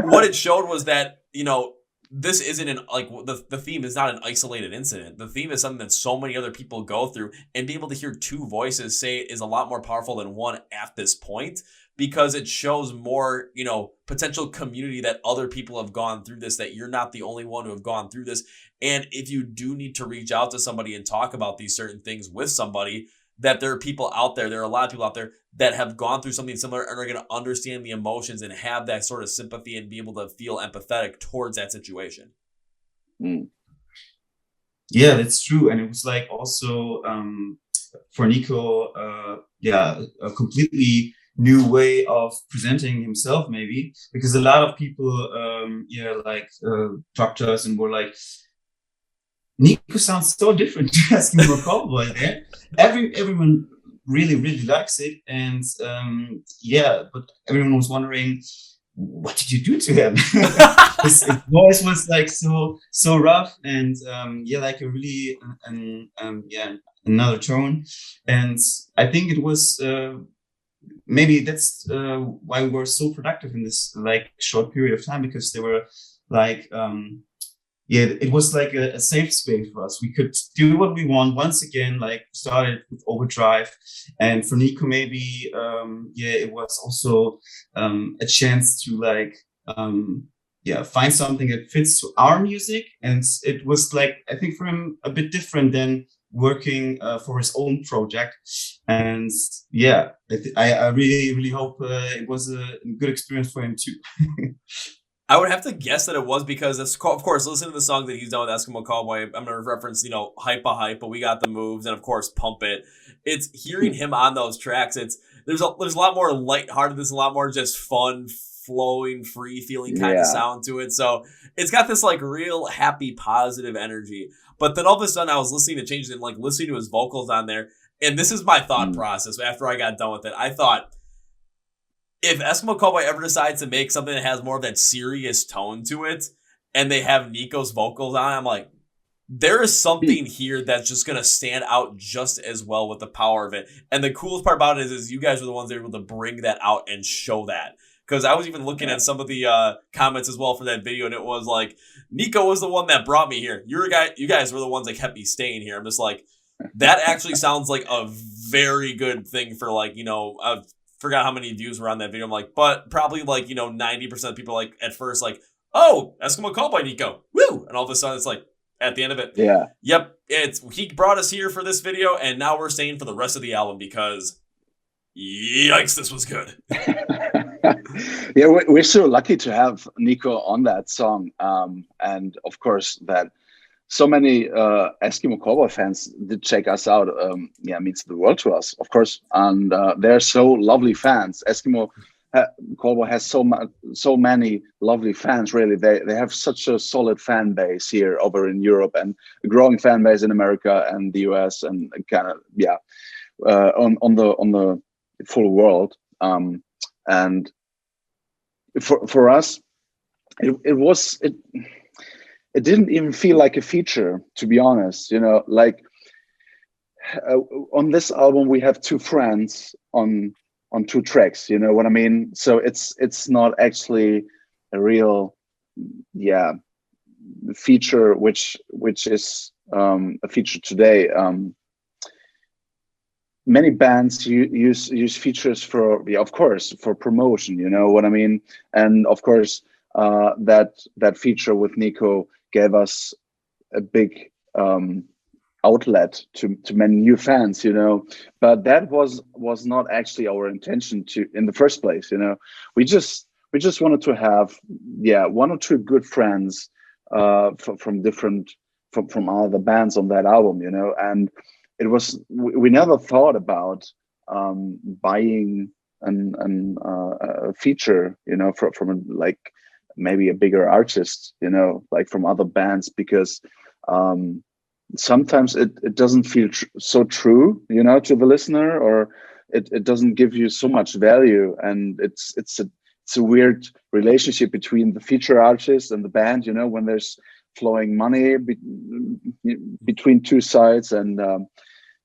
What it showed was that, you know, this isn't the theme is not an isolated incident. The theme is something that so many other people go through, and being able to hear two voices say it is a lot more powerful than one at this point, because it shows more, you know, potential community that other people have gone through this, that you're not the only one who have gone through this. And if you do need to reach out to somebody and talk about these certain things with somebody, that there are people out there, there are a lot of people out there that have gone through something similar and are going to understand the emotions and have that sort of sympathy and be able to feel empathetic towards that situation. Yeah, that's true. And it was like also for Nico, a completely new way of presenting himself, maybe, because a lot of people talked to us and were like, Nico sounds so different to Eskimo Callboy there. Everyone really likes it, and but everyone was wondering, what did you do to him? His voice was like so rough, and like a really another tone. And I think it was maybe that's why we were so productive in this like short period of time, because they were like it was like a safe space for us. We could do what we want. Once again, like started with Overdrive, and for Nico, maybe it was also a chance to like find something that fits to our music. And it was like, I think for him a bit different than working for his own project. And I really hope it was a good experience for him too. I would have to guess that it was because, of course, listen to the song that he's done with Eskimo Callboy. I'm going to reference, Hype a Hype, but We Got the Moves, and of course, Pump It. It's hearing him on those tracks. There's a lot more lighthearted. There's a lot more just fun, flowing, free feeling kind of sound to it. So it's got this like real happy, positive energy. But then all of a sudden, I was listening to changes and like listening to his vocals on there. And this is my thought process after I got done with it. I thought, if Eskimo Callboy ever decides to make something that has more of that serious tone to it, and they have Nico's vocals on it, I'm like, there is something here that's just going to stand out just as well with the power of it. And the coolest part about it is you guys were the ones that were able to bring that out and show that. Because I was even looking at some of the comments as well for that video, and it was like, Nico was the one that brought me here. You guys were the ones that kept me staying here. I'm just like, that actually sounds like a very good thing for like, I've forgot how many views were on that video. I'm like, but probably like, 90% of people like at first like, oh, Eskimo Callboy Nico, woo! And all of a sudden it's like, at the end of it, yep, he brought us here for this video, and now we're staying for the rest of the album because, yikes, this was good. Yeah, we're so lucky to have Nico on that song, and of course that so many Eskimo Callboy fans did check us out. Means the world to us, of course, and they're so lovely fans. Eskimo Callboy has so many lovely fans. Really, they have such a solid fan base here over in Europe, and a growing fan base in America and the US, and kind of on the full world. And for us, it didn't even feel like a feature, to be honest. Like on this album, we have two friends on two tracks. You know what I mean? So it's not actually a real feature, which is a feature today. many bands use features for, yeah, of course, for promotion. You know what I mean? And of course, that feature with Nico gave us a big outlet to many new fans. You know, but that was not actually our intention to in the first place. You know, we just wanted to have, yeah, one or two good friends from different from other bands on that album. You know, and it was we never thought about buying a feature, you know, from like maybe a bigger artist, you know, like from other bands, because sometimes it doesn't feel so true, you know, to the listener, or it doesn't give you so much value, and it's a weird relationship between the feature artist and the band, you know, when there's flowing money between two sides. And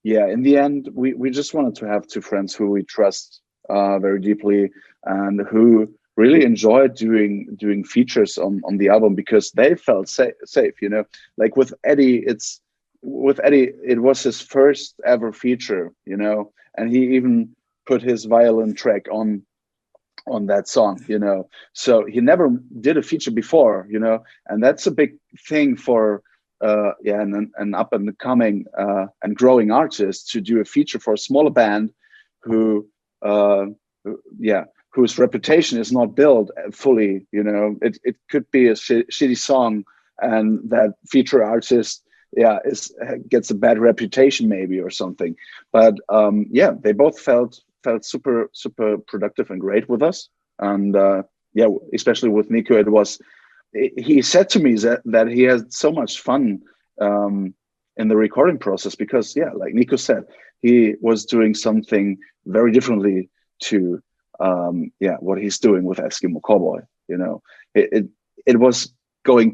yeah, in the end, we just wanted to have two friends who we trust very deeply, and who really enjoyed doing features on the album, because they felt safe, you know. Like with Eddie, it was his first ever feature, you know, and he even put his violin track on that song, you know. So he never did a feature before, you know, and that's a big thing for yeah, an up and coming and growing artist, to do a feature for a smaller band who yeah, whose reputation is not built fully, you know. It could be a shitty song, and that feature artist, yeah, gets a bad reputation maybe, or something. But yeah, they both felt super productive and great with us. And yeah, especially with Nico, he said to me that he had so much fun in the recording process, because yeah, like Nico said, he was doing something very differently to yeah, what he's doing with Eskimo Callboy. You know, it was going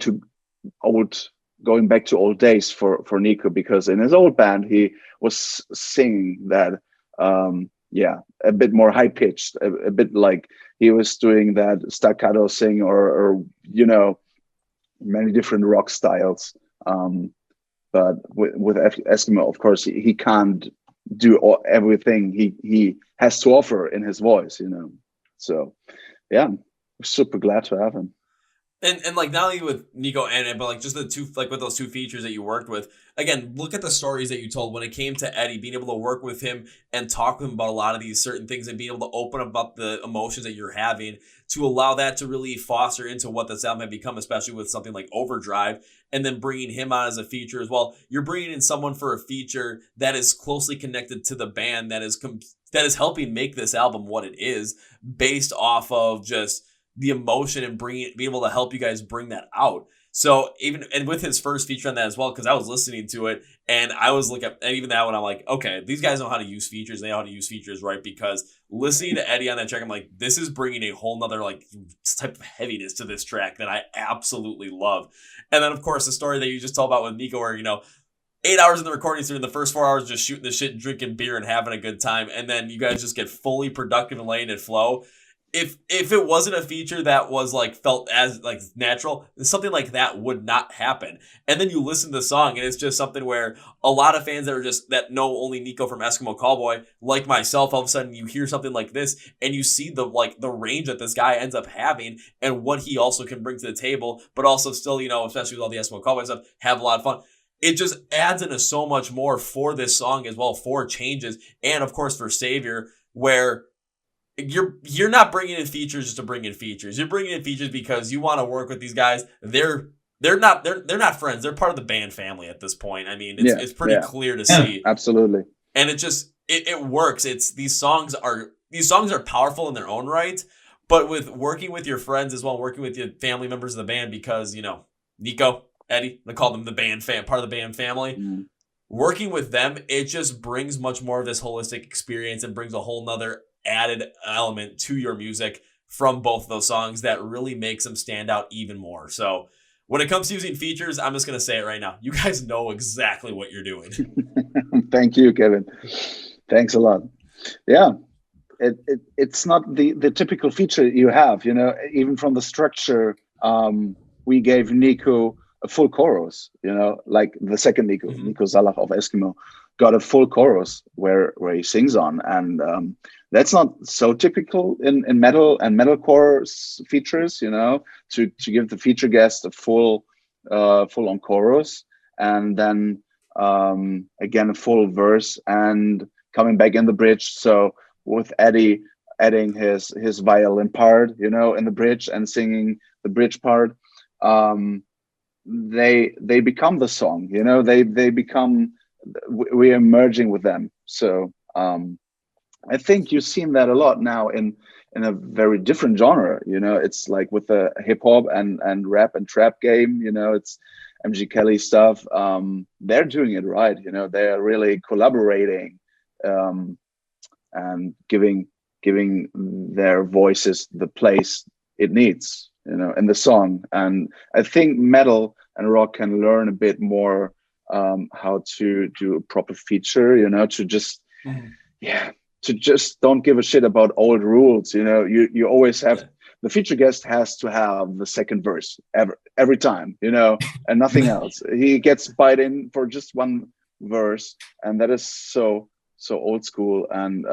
back to old days for Nico, because in his old band he was singing that yeah, a bit more high pitched, a bit like he was doing that staccato sing, or you know, many different rock styles. But with Eskimo, of course, he can't do everything he has to offer in his voice, you know. So yeah, we're super glad to have him. And like, not only with Nico but like just the two, like with those two features that you worked with, again, look at the stories that you told when it came to Eddie, being able to work with him and talk with him about a lot of these certain things, and being able to open up about the emotions that you're having, to allow that to really foster into what this album had become, especially with something like Overdrive, and then bringing him on as a feature as well. You're bringing in someone for a feature that is closely connected to the band, that is helping make this album what it is, based off of just the emotion, and being able to help you guys bring that out. So and with his first feature on that as well, because I was listening to it and I was looking at, and even that one, I'm like, okay, these guys know how to use features. They know how to use features right, because listening to Eddie on that track, I'm like, this is bringing a whole nother like type of heaviness to this track that I absolutely love. And then of course the story that you just told about with Nico, where, you know, 8 hours in the recording studio, in the first 4 hours just shooting the shit, drinking beer and having a good time, and then you guys just get fully productive and letting it flow. If it wasn't a feature that was like felt as like natural, something like that would not happen. And then you listen to the song, and it's just something where a lot of fans that know only Nico from Eskimo Callboy, like myself, all of a sudden you hear something like this, and you see the range that this guy ends up having, and what he also can bring to the table, but also still, you know, especially with all the Eskimo Callboy stuff, have a lot of fun. It just adds into so much more for this song as well, for Changes, and of course for Savior, where you're not bringing in features just to bring in features. You're bringing in features because you want to work with these guys. They're not friends. They're part of the band family at this point. I mean, it's pretty clear to see. Absolutely. And it works. These songs are powerful in their own right, but with working with your friends as well, working with your family members of the band, because, you know, Nico, Eddie, they call them the band part of the band family. Mm. Working with them, it just brings much more of this holistic experience, and brings a whole nother added element to your music from both of those songs that really makes them stand out even more. So when it comes to using features, I'm just going to say it right now. You guys know exactly what you're doing. Thank you, Kevin. Thanks a lot. Yeah. It's not the typical feature you have, you know, even from the structure. We gave Nico a full chorus, you know, like the second Nico, Nico Zalach of Eskimo. got a full chorus where he sings on, and that's not so typical in metal and metalcore features, to give the feature guest a full on chorus, and then again a full verse and coming back in the bridge. So with Eddie adding his violin part, in the bridge and singing the bridge part, they become the song, they become, we're merging with them. So I think you've seen that a lot now in a very different genre. It's like with the hip hop and rap and trap game. It's MG Kelly stuff. They're doing it right. They're really collaborating and giving their voices the place it needs. In the song. And I think metal and rock can learn a bit more how to do a proper feature. To just to just don't give a shit about old rules. You always have the feature guest has to have the second verse every time, and nothing else. He gets bite in for just one verse, and that is so old school. And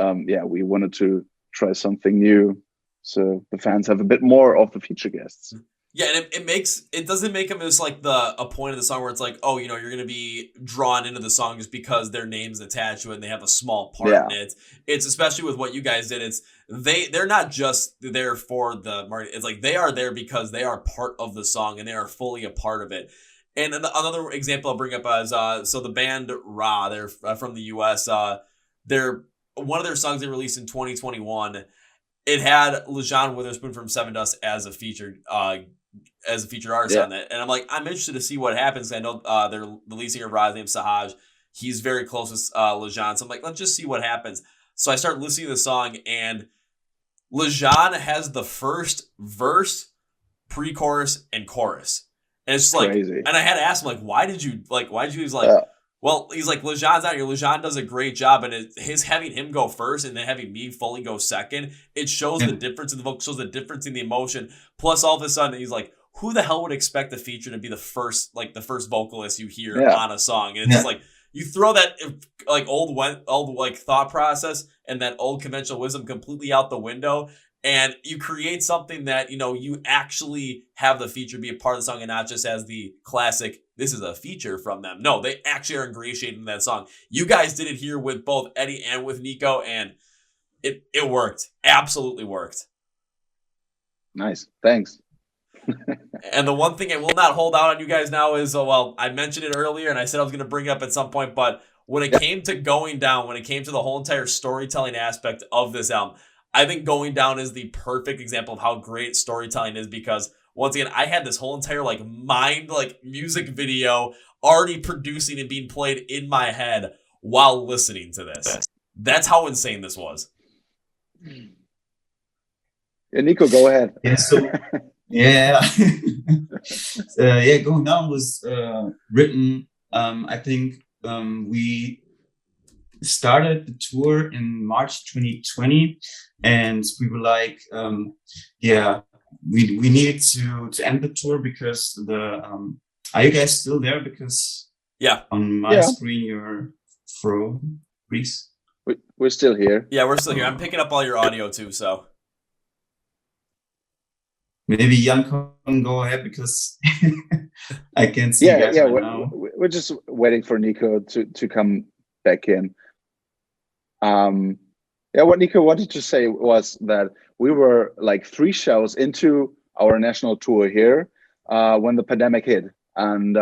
we wanted to try something new, so the fans have a bit more of the feature guests. Yeah, and it doesn't make them just like a point of the song where it's like, oh, you're going to be drawn into the song just because their name's attached to it and they have a small part in it. It's especially with what you guys did. It's they're not just there for the market. It's like they are there because they are part of the song and they are fully a part of it. And another example I'll bring up is so the band Ra, they're from the US. They're one of their songs they released in 2021. It had LeJean Witherspoon from Seven Dust as a featured artist on it. And I'm interested to see what happens. I know the lead singer of Ra's named Sahaj. He's very close with LeJean. So I'm like, let's just see what happens. So I start listening to the song, and LeJean has the first verse, pre-chorus, and chorus. And it's just like, crazy. And I had to ask him, why did you he's like, well, he's like, LeJean's out here. LeJean does a great job, and his having him go first and then having me fully go second, it shows the difference in the vocal, shows the difference in the emotion. Plus, all of a sudden, he's like, who the hell would expect the feature to be the first vocalist you hear on a song? And it's just like, you throw that old thought process and that old conventional wisdom completely out the window, and you create something that, you actually have the feature be a part of the song and not just as the classic, this is a feature from them. No, they actually are ingratiating that song. You guys did it here with both Eddie and with Nico, and it worked. Absolutely worked. Nice. Thanks. And the one thing I will not hold out on you guys now is, I mentioned it earlier and I said I was going to bring it up at some point, but when it came to Going Down, when it came to the whole entire storytelling aspect of this album, I think Going Down is the perfect example of how great storytelling is, because once again, I had this whole entire music video already producing and being played in my head while listening to this. That's how insane this was. Yeah, Nico, go ahead. Yeah, so Going Down was written. I think we started the tour in March 2020, and we were like, we needed to end the tour because are you guys still there? Because on my screen you're frozen, Reese. We're still here. Yeah, we're still here. I'm picking up all your audio too, so maybe Jan can go ahead because I can't see you guys right now. We're just waiting for Nico to come back in. What Nico wanted to say was that we were 3 shows into our national tour here when the pandemic hit. And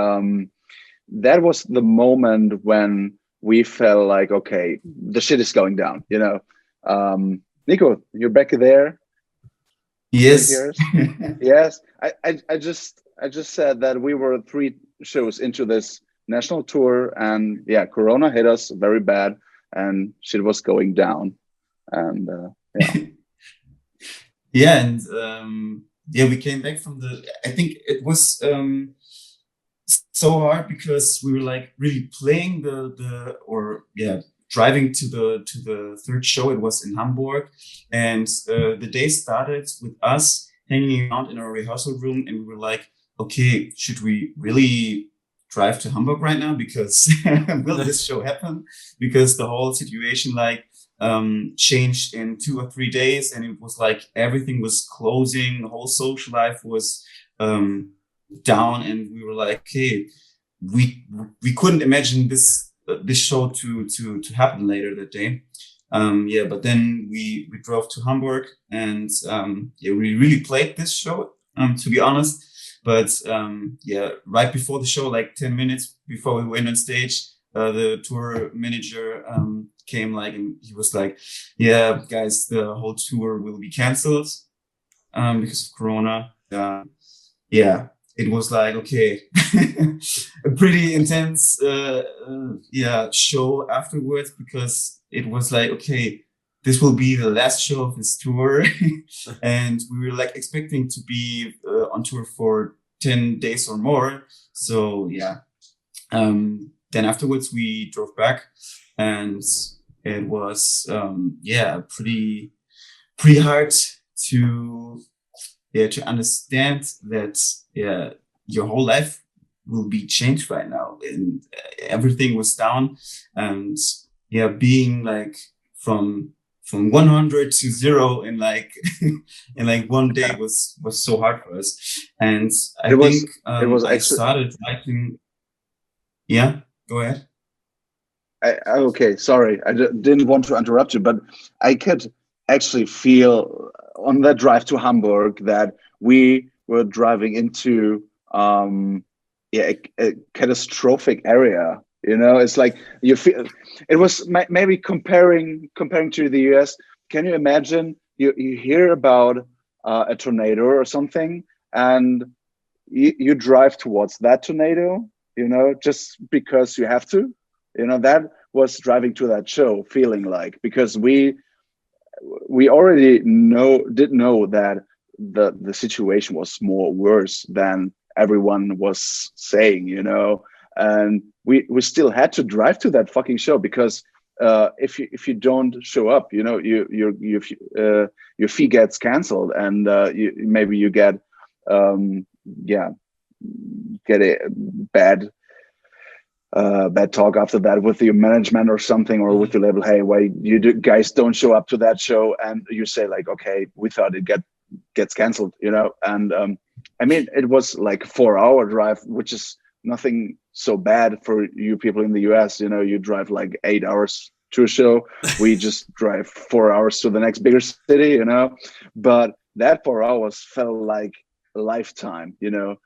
that was the moment when we felt like, okay, the shit is going down, Nico, you're back there? Yes. Yes. I just said that we were 3 shows into this national tour, and Corona hit us very bad and shit was going down. And we came back from I think it was so hard because we were really playing driving to the 3rd show. It was in Hamburg, and the day started with us hanging out in our rehearsal room, and we were like, okay, should we really drive to Hamburg right now because will this show happen? Because the whole situation changed in 2 or 3 days, and it was like everything was closing, the whole social life was down, and we were like, hey, we couldn't imagine this show to happen later that day. But then we drove to Hamburg, and we really played this show, to be honest. But right before the show, like 10 minutes before we went on stage, the tour manager came and he was like, yeah, guys, the whole tour will be canceled because of Corona. It was like, okay, a pretty intense show afterwards, because it was like, okay, this will be the last show of this tour. And we were expecting to be on tour for 10 days or more. So then afterwards we drove back, and it was pretty hard to understand that your whole life will be changed right now, and everything was down, and being from 100 to 0 in in one day was so hard for us. And I started writing. Yeah, go ahead. Okay, sorry, I didn't want to interrupt you, but I could actually feel on that drive to Hamburg that we were driving into a catastrophic area. It's like you feel it was maybe comparing to the US. Can you imagine you hear about a tornado or something, and you drive towards that tornado, just because you have to. That was driving to that show feeling like, because we already did know that the situation was more worse than everyone was saying, and we still had to drive to that fucking show, because if you don't show up, your fee gets canceled, and you get a bad talk after that with your management or something, or with the label. Hey, why guys don't show up to that show? And you say okay, we thought it gets canceled, and it was like a 4-hour drive, which is nothing so bad for you people in the US. You drive 8 hours to a show. We just drive 4 hours to the next bigger city, but that 4 hours felt like a lifetime,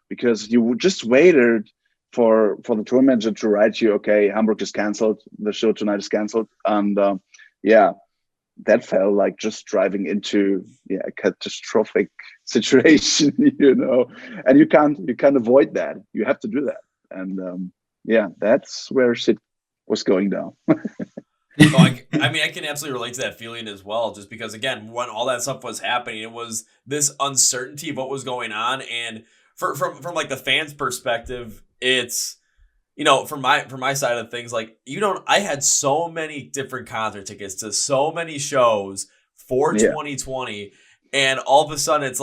because you just waited for the tour manager to write you, okay, Hamburg is canceled, the show tonight is canceled. And that felt like just driving into a catastrophic situation, and you can't avoid that. You have to do that. And that's where shit was going down. I can absolutely relate to that feeling as well, just because, again, when all that stuff was happening, it was this uncertainty of what was going on. And from the fans' perspective, it's, from my side of things, I had so many different concert tickets to so many shows for 2020, and all of a sudden it's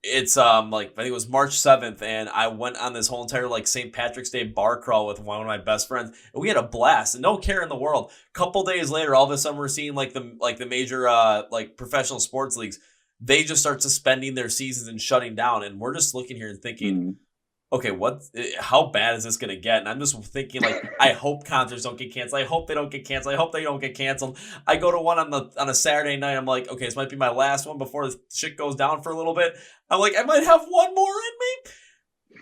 it's I think it was March 7th, and I went on this whole entire St. Patrick's Day bar crawl with one of my best friends, and we had a blast and no care in the world. Couple days later, all of a sudden we're seeing the major professional sports leagues, they just start suspending their seasons and shutting down, and we're just looking here and thinking, okay, how bad is this going to get? And I'm just thinking, I hope concerts don't get canceled. I hope they don't get canceled. I hope they don't get canceled. I go to one on a Saturday night. I'm like, okay, this might be my last one before the shit goes down for a little bit. I'm like, I might have one more in me.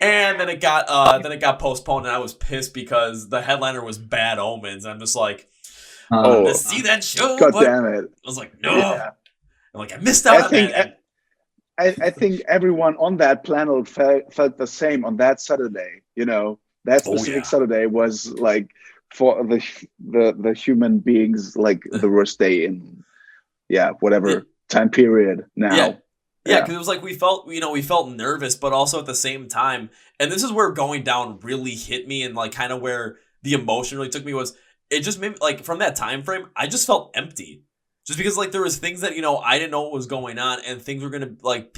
And then it got postponed, and I was pissed because the headliner was Bad Omens. And I'm just like, to see that show. God damn it. I was like, no. Yeah. I'm like, I missed out on that. I think everyone on that planet felt the same on that Saturday. That specific Saturday was for the human beings the worst day in whatever time period now. Yeah, because it was we felt nervous, but also at the same time, and this is where Going Down really hit me, and kind of where the emotion really took me was, it just made me, from that time frame, I just felt empty. Just because like there was things that, I didn't know what was going on, and things were going to like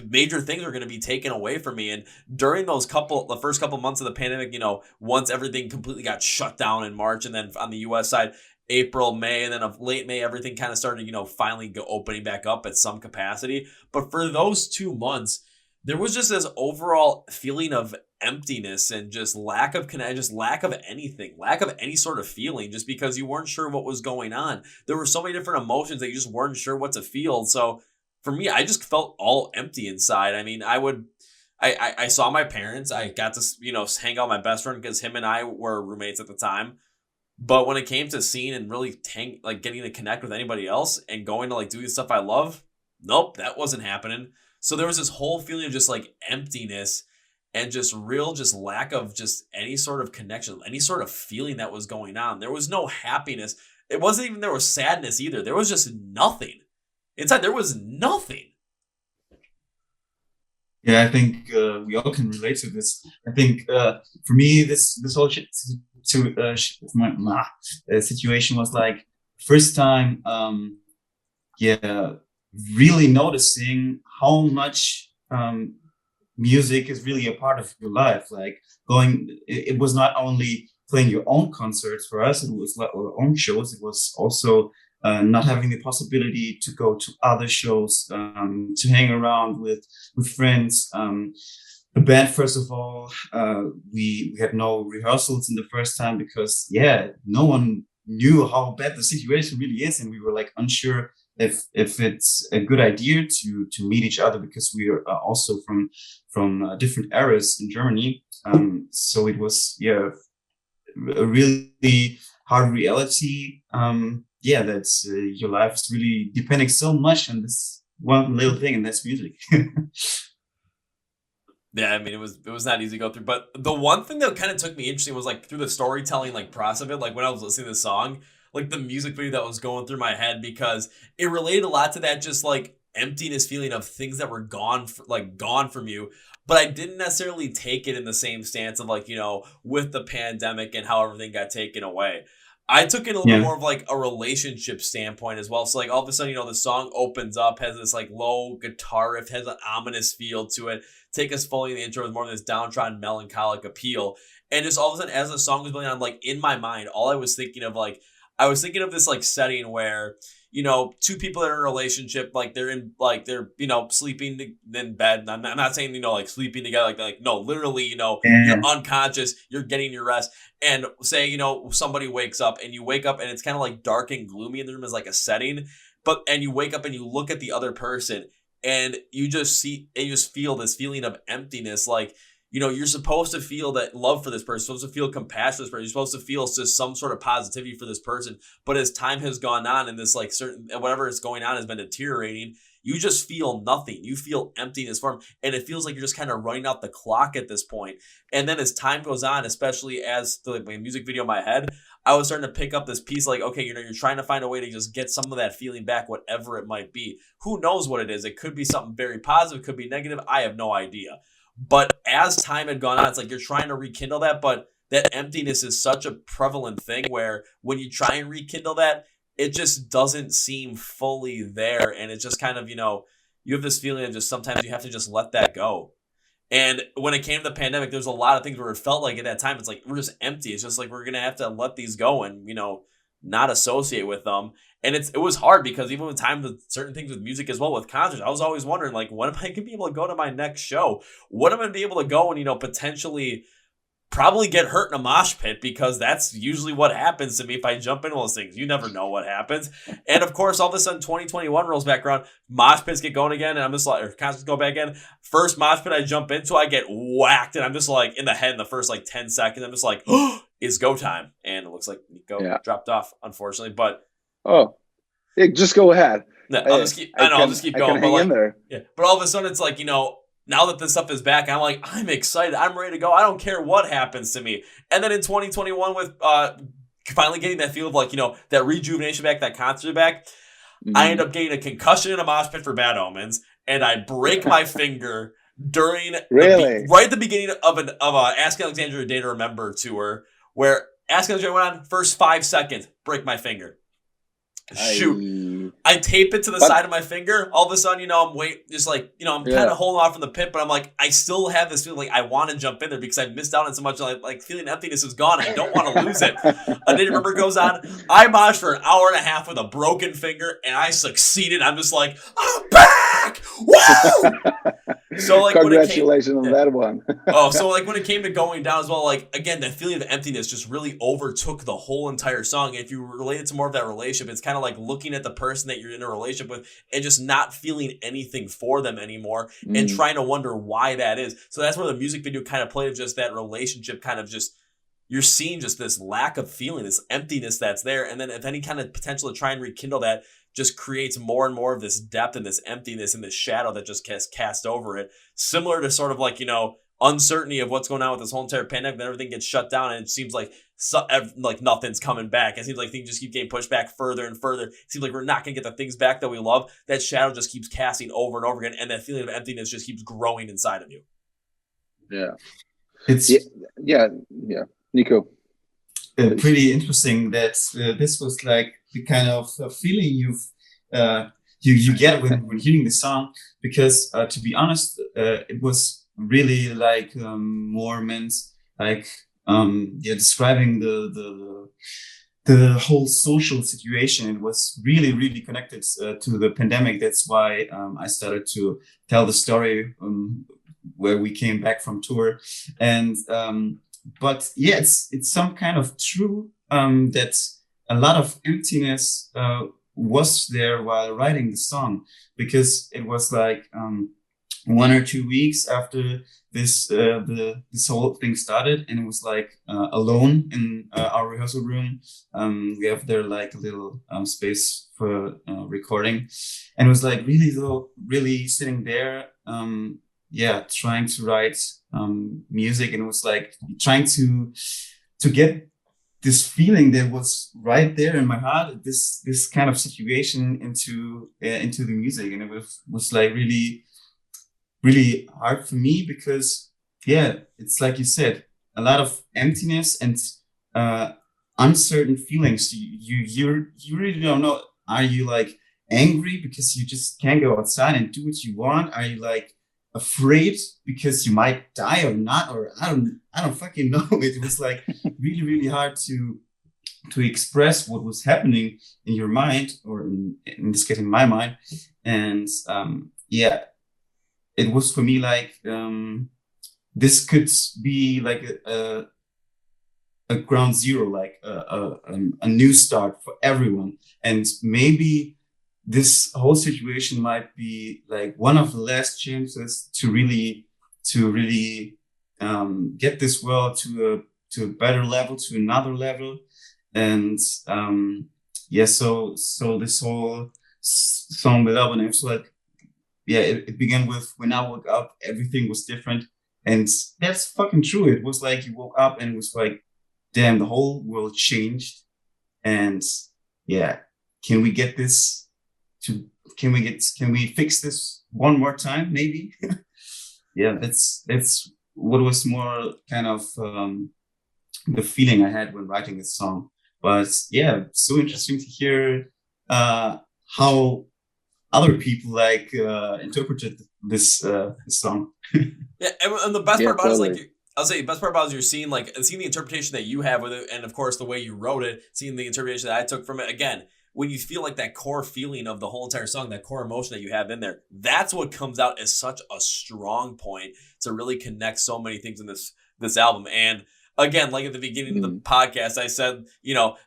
major things were going to be taken away from me. And during the first couple months of the pandemic, once everything completely got shut down in March, and then on the US side, April, May, and then of late May, everything kind of started, finally opening back up at some capacity. But for those 2 months, there was just this overall feeling of emptiness and just lack of connect, just lack of anything, lack of any sort of feeling, just because you weren't sure what was going on. There were so many different emotions that you just weren't sure what to feel. So for me, I just felt all empty inside. I mean, I saw my parents. I got to, hang out with my best friend because him and I were roommates at the time. But when it came to seeing and really getting to connect with anybody else and going to do the stuff I love, nope, that wasn't happening. So there was this whole feeling of just emptiness and just lack of just any sort of connection, any sort of feeling that was going on. There was no happiness. It wasn't even there was sadness either. There was just nothing. Inside there was nothing. Yeah, I think we all can relate to this. I think for me, this whole situation was like first time, really noticing how much music is really a part of your life. It was not only playing your own concerts for us, it was like our own shows. It was also not having the possibility to go to other shows, to hang around with friends. The band, first of all, we had no rehearsals in the first time because, no one knew how bad the situation really is, and we were unsure if it's a good idea to meet each other because we are also from different areas in Germany. So it was a really hard reality. That's your life is really depending so much on this one little thing, and that's music. Yeah, I mean, it was not easy to go through. But the one thing that kind of took me interesting was through the storytelling process of it, when I was listening to the song, the music video that was going through my head, because it related a lot to that just emptiness feeling of things that were gone from you. But I didn't necessarily take it in the same stance of with the pandemic and how everything got taken away. I took it a little bit more of a relationship standpoint as well. So all of a sudden, the song opens up, has this low guitar riff, has an ominous feel to it. Take Us Fully in the intro with more of this downtrodden melancholic appeal. And just all of a sudden, as the song was going on, in my mind, all I was thinking of I was thinking of this setting where, two people that are in a relationship, they're sleeping in bed. I'm not saying, sleeping together, no, literally, you're unconscious, you're getting your rest. And say, somebody wakes up and you wake up and it's kind of dark and gloomy in the room as a setting, and you wake up and you look at the other person and you just feel this feeling of emptiness. You're supposed to feel that love for this person, you're supposed to feel compassion for this person, you're supposed to feel just some sort of positivity for this person. But as time has gone on and this certain, whatever is going on has been deteriorating, you just feel nothing. You feel emptiness for them. And it feels like you're just kind of running out the clock at this point. And then as time goes on, especially as the music video in my head, I was starting to pick up this piece okay, you're trying to find a way to just get some of that feeling back, whatever it might be. Who knows what it is? It could be something very positive, it could be negative. I have no idea. But as time had gone on, it's you're trying to rekindle that, but that emptiness is such a prevalent thing where when you try and rekindle that, it just doesn't seem fully there. And it's just kind of, you have this feeling of just sometimes you have to just let that go. And when it came to the pandemic, there's a lot of things where it felt at that time, it's we're just empty. It's just we're going to have to let these go and, not associate with them. And it was hard because even with time with certain things with music as well, with concerts, I was always wondering, when am I going to be able to go to my next show? When am I going to be able to go and, potentially probably get hurt in a mosh pit, because that's usually what happens to me if I jump into those things. You never know what happens. And of course, all of a sudden 2021 rolls back around, mosh pits get going again, and I'm just or concerts go back in. First mosh pit I jump into, I get whacked, and I'm just in the head in the first 10 seconds. I'm just oh, it's go time. And it looks like Nico dropped off, unfortunately. But just go ahead. No, I'll just keep going. Hang in there. Yeah, but all of a sudden it's now that this stuff is back, I'm excited. I'm ready to go. I don't care what happens to me. And then in 2021 with finally getting that feel of that rejuvenation back, that concert back, I end up getting a concussion in a mosh pit for Bad Omens, and I break my finger during right at the beginning of a Ask Alexandria Day to Remember tour, where Ask Alexandria went on, first 5 seconds, break my finger. Shoot. I tape it to the side of my finger. All of a sudden, I'm I'm kind of holding off from the pit, but I'm like, I still have this feeling like I want to jump in there because I missed out on so much. Like feeling emptiness is gone. I don't want to lose it. A Day to Remember goes on. I moshed for an hour and a half with a broken finger, and I succeeded. I'm just like, I'm back! Woo! So like, congratulations on that one. So like when it came to going down as well, like again, that feeling of emptiness just really overtook the whole entire song. If you relate it to more of that relationship, it's kind of like looking at the person that you're in a relationship with and just not feeling anything for them anymore and trying to wonder why that is. So that's where the music video kind of played of just that relationship kind of just, you're seeing just this lack of feeling, this emptiness that's there. And then if any kind of potential to try and rekindle that just creates more and more of this depth and this emptiness and this shadow that just gets cast over it. Similar to sort of like, uncertainty of what's going on with this whole entire pandemic, then everything gets shut down and it seems like nothing's coming back. It seems like things just keep getting pushed back further and further. It seems like we're not going to get the things back that we love. That shadow just keeps casting over and over again, and that feeling of emptiness just keeps growing inside of you. Yeah. It's Nico. Pretty interesting that this was like the kind of feeling you get when hearing the song, because to be honest, it was really like more meant like describing the whole social situation. It was really connected to the pandemic. That's why I started to tell the story where we came back from tour. And but yeah, it's some kind of true that a lot of emptiness was there while writing the song, because it was like 1 or 2 weeks after this this whole thing started, and it was like alone in our rehearsal room. We have there like a little space for recording, and it was like really sitting there trying to write music, and it was like trying to get this feeling that was right there in my heart, this kind of situation into the music. And it was like really hard for me, because it's like you said, a lot of emptiness and uncertain feelings. You really don't know, are you like angry because you just can't go outside and do what you want? Are you like afraid because you might die or not? Or I don't fucking know. It was like really hard to express what was happening in your mind, or in this case in my mind. And it was for me like this could be like a ground zero, like a new start for everyone. And maybe this whole situation might be like one of the last chances to really get this world to a better level, to another level. And so this whole song with album, it was like, it began with, when I woke up, everything was different. And that's fucking true. It was like you woke up and it was like, damn, the whole world changed. And can we get this can we fix this one more time, maybe? That's what was more kind of the feeling I had when writing this song. But so interesting to hear how other people like interpreted this song. And the best part about it is like, I'll say the best part about it is you're seeing the interpretation that you have with it, and of course the way you wrote it, seeing the interpretation that I took from it. Again, when you feel like that core feeling of the whole entire song, that core emotion that you have in there, that's what comes out as such a strong point to really connect so many things in this album. And again, like at the beginning of the podcast, I said,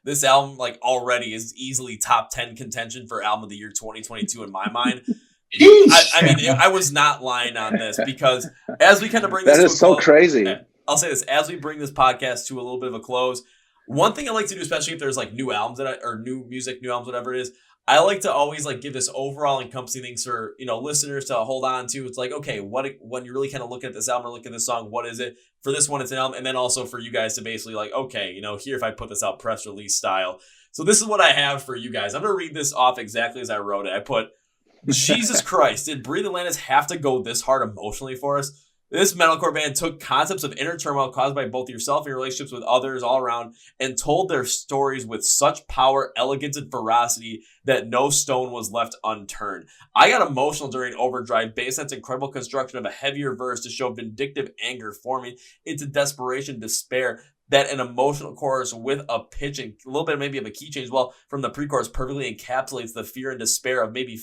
this album like already is easily top 10 contention for album of the year 2022 in my mind. I mean, I was not lying on this, because as we kind of bring this to a close, so crazy. I'll say this, as we bring this podcast to a little bit of a close, one thing I like to do, especially if there's like new albums or new music, new albums, whatever it is, I like to always like give this overall encompassing things for, listeners to hold on to. It's like, okay, when you're really kind of looking at this album or looking at this song, what is it? For this one, it's an album. And then also for you guys to basically like, okay, here, if I put this out press release style. So this is what I have for you guys. I'm going to read this off exactly as I wrote it. I put, Jesus Christ, did Breathe Atlantis have to go this hard emotionally for us? This metalcore band took concepts of inner turmoil caused by both yourself and your relationships with others all around and told their stories with such power, elegance, and ferocity that no stone was left unturned. I got emotional during Overdrive based on its incredible construction of a heavier verse to show vindictive anger forming into desperation, despair, that an emotional chorus with a pitch and a little bit maybe of a key change, well, from the pre-chorus perfectly encapsulates the fear and despair of maybe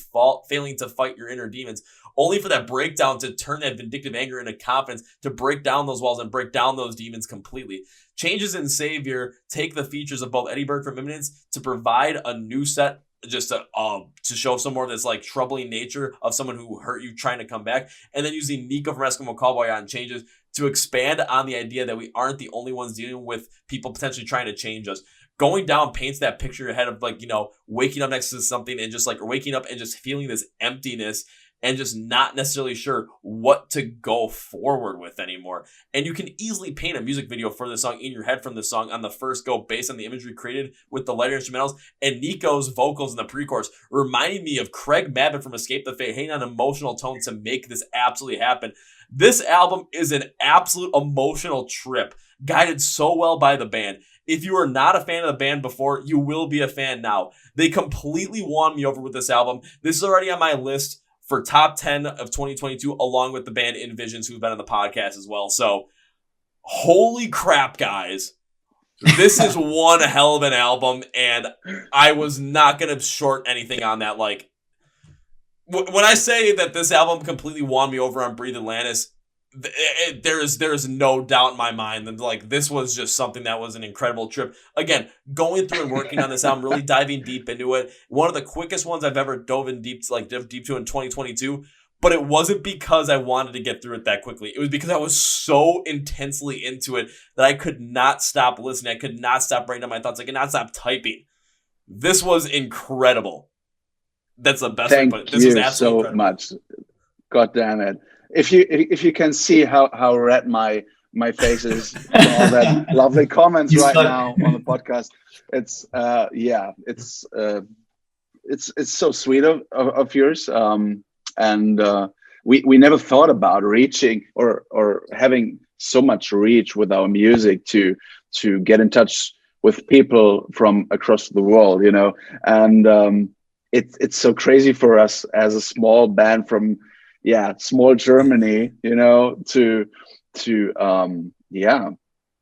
failing to fight your inner demons, only for that breakdown to turn that vindictive anger into confidence, to break down those walls and break down those demons completely. Changes in Savior take the features of both Eddie Berg of Imminence to provide a new set, just to show some more of this like troubling nature of someone who hurt you trying to come back, and then using Nico from Eskimo Callboy on changes to expand on the idea that we aren't the only ones dealing with people potentially trying to change us. Going down paints that picture in your head of like, waking up next to something and just like waking up and just feeling this emptiness and just not necessarily sure what to go forward with anymore. And you can easily paint a music video for this song in your head from this song on the first go based on the imagery created with the lighter instrumentals and Nico's vocals in the pre-chorus, reminding me of Craig Mabbitt from Escape the Fate, hitting on emotional tones to make this absolutely happen. This album is an absolute emotional trip, guided so well by the band. If you are not a fan of the band before, you will be a fan now. They completely won me over with this album. This is already on my list for top 10 of 2022, along with the band Envisions, who've been on the podcast as well. So, holy crap, guys. This is one hell of an album, and I was not going to short anything on that. Like, when I say that this album completely won me over on Breathe Atlantis, there is no doubt in my mind that like this was just something that was an incredible trip. Again, going through and working on this album, really diving deep into it. One of the quickest ones I've ever dove deep to in 2022. But it wasn't because I wanted to get through it that quickly. It was because I was so intensely into it that I could not stop listening. I could not stop writing down my thoughts. I could not stop typing. This was incredible. That's the best way to put it. This was absolutely so much. God damn it. If you can see how red my face is from all that lovely comments now on the podcast, it's it's so sweet of yours, and we never thought about reaching or having so much reach with our music to get in touch with people from across the world, and it's so crazy for us as a small band from small Germany, to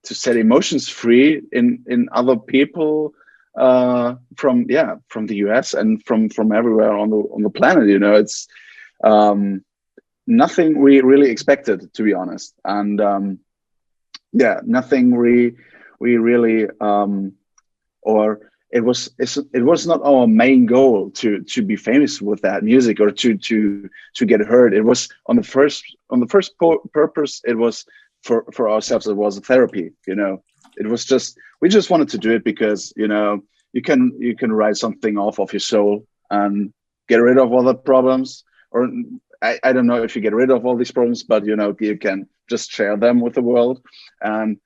set emotions free in other people from the US and from everywhere on the planet. It's nothing we really expected, to be honest, and nothing we really or it was not our main goal to be famous with that music or to get heard. It was on the first purpose. It was for ourselves. It was a therapy. It was just we just wanted to do it because you can write something off of your soul and get rid of all the problems. Or I don't know if you get rid of all these problems, but you can just share them with the world. And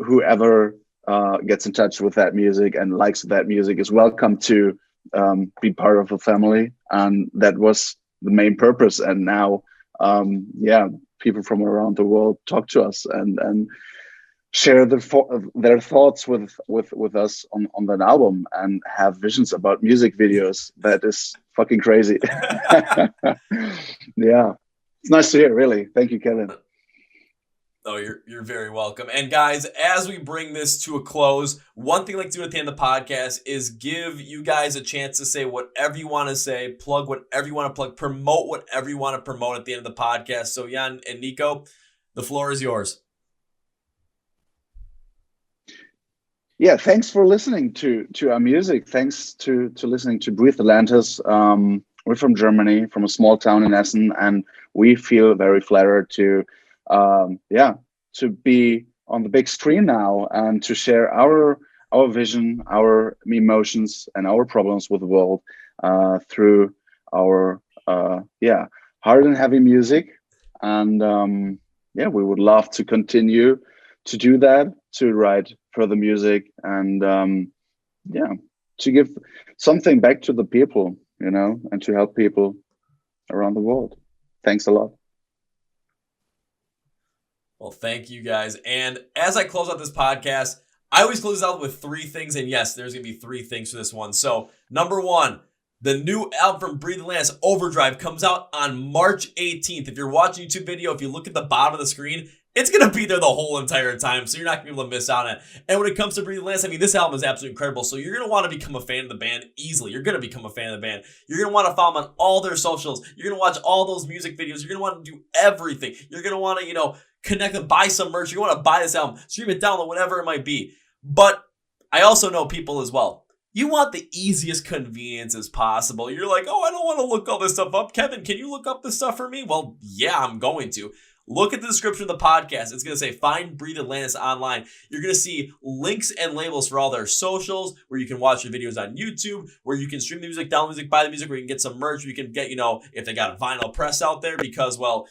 whoever gets in touch with that music and likes that music is welcome to be part of the family, and that was the main purpose. And now people from around the world talk to us and share their thoughts with us on that album and have visions about music videos. That is fucking crazy. It's nice to hear, really. Thank you, Kevin. Oh, you're very welcome. And guys, as we bring this to a close, one thing I like to do at the end of the podcast is give you guys a chance to say whatever you want to say, plug whatever you want to plug, promote whatever you want to promote at the end of the podcast. So Jan and Nico, the floor is yours. Yeah, thanks for listening to our music. Thanks to listening to Breathe Atlantis. We're from Germany, from a small town in Essen, and we feel very flattered to be on the big screen now and to share our vision, our emotions, and our problems with the world through our hard and heavy music. And we would love to continue to do that, to write further music, and to give something back to the people, and to help people around the world. Thanks a lot. Well, thank you guys. And as I close out this podcast, I always close out with 3 things. And yes, there's going to be 3 things for this one. So, number 1, the new album from Breathe Atlantis, Overdrive, comes out on March 18th. If you're watching a YouTube video, if you look at the bottom of the screen, it's going to be there the whole entire time, so you're not going to be able to miss out on it. And when it comes to Breathe Atlantis, I mean, this album is absolutely incredible, so you're going to want to become a fan of the band easily. You're going to become a fan of the band. You're going to want to follow them on all their socials. You're going to watch all those music videos. You're going to want to do everything. You're going to want to, connect and buy some merch. You're going to want to buy this album, stream it, download, whatever it might be. But I also know people as well. You want the easiest convenience as possible. You're like, oh, I don't want to look all this stuff up. Kevin, can you look up this stuff for me? Well, yeah, I'm going to. Look at the description of the podcast. It's going to say, find Breathe Atlantis online. You're going to see links and labels for all their socials, where you can watch your videos on YouTube, where you can stream the music, download the music, buy the music, where you can get some merch, where you can get, if they got a vinyl press out there, because, well,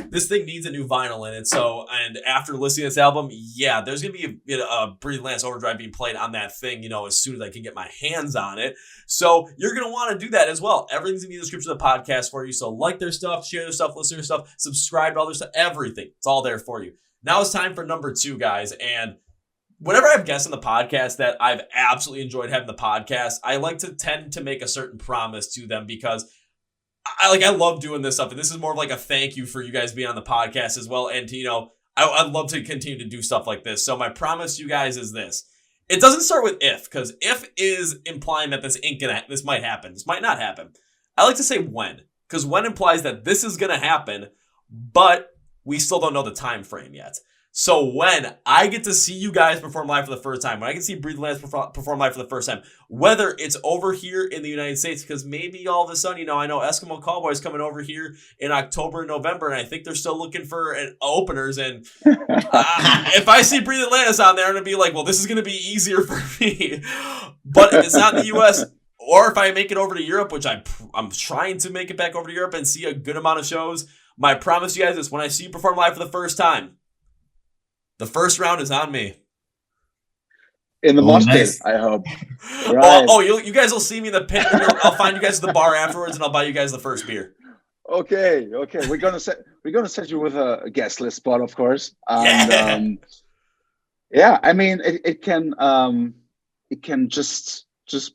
this thing needs a new vinyl in it. So, and after listening to this album, yeah, there's going to be a Breathe Atlantis Overdrive being played on that thing, as soon as I can get my hands on it. So you're going to want to do that as well. Everything's going to be in the description of the podcast for you. So like their stuff, share their stuff, listen to their stuff, subscribe to all their stuff, everything. It's all there for you. Now it's time for number 2, guys. And whenever I have guests on the podcast that I've absolutely enjoyed having the podcast, I like to tend to make a certain promise to them, because I love doing this stuff, and this is more of like a thank you for you guys being on the podcast as well. And I'd love to continue to do stuff like this. So my promise to you guys is this: it doesn't start with if, because if is implying that this might happen, this might not happen. I like to say when, because when implies that this is gonna happen, but we still don't know the time frame yet. So when I get to see you guys perform live for the first time, when I can see Breathe Atlantis perform live for the first time, whether it's over here in the United States, because maybe all of a sudden, I know Eskimo Callboy is coming over here in October and November, and I think they're still looking for openers. And if I see Breathe Atlantis on there, I'm going to be like, well, this is going to be easier for me. But if it's not in the U.S., or if I make it over to Europe, which I'm trying to make it back over to Europe and see a good amount of shows, my promise to you guys is when I see you perform live for the first time, the first round is on me. In the mosh pit, I hope. Right. You guys will see me in the pit. I'll find you guys at the bar afterwards, and I'll buy you guys the first beer. Okay. We're gonna set you with a guest list spot, of course. And, yeah. I mean, it can just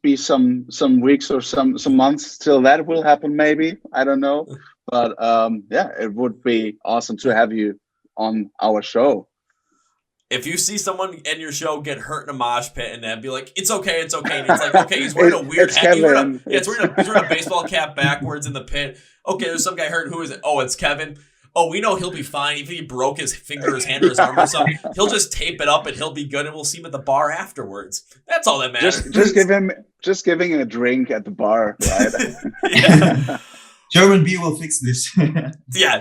be some weeks or some months till that will happen. Maybe, I don't know, but yeah, it would be awesome to have you on our show. If you see someone in your show get hurt in a mosh pit and then be like, it's okay. And it's like, okay, he's wearing a weird hat. He's wearing a baseball cap backwards in the pit. Okay, there's some guy hurt. Who is it? Oh, it's Kevin. Oh, we know he'll be fine. Even if he broke his finger, his hand, or his arm or something, he'll just tape it up and he'll be good, and we'll see him at the bar afterwards. That's all that matters. Just giving him a drink at the bar, right? Yeah. German beer will fix this. yeah.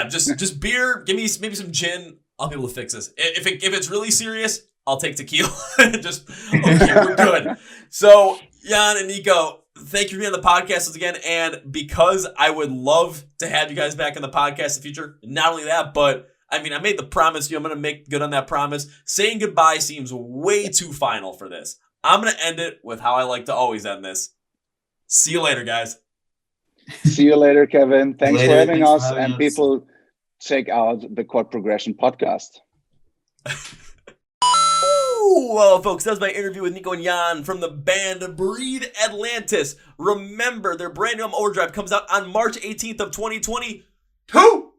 Just beer. Give me maybe some gin. I'll be able to fix this. If it's really serious, I'll take tequila. We're good. So, Jan and Nico, thank you for being on the podcast once again. And because I would love to have you guys back on the podcast in the future, not only that, but I made the promise to you. I'm going to make good on that promise. Saying goodbye seems way too final for this. I'm going to end it with how I like to always end this. See you later, guys. See you later, Kevin. Thanks for having us. And people, check out the Chord Progression Podcast. Well, folks, that was my interview with Nico and Jan from the band Breathe Atlantis. Remember, their brand new album Overdrive comes out on March 18th of 2022. So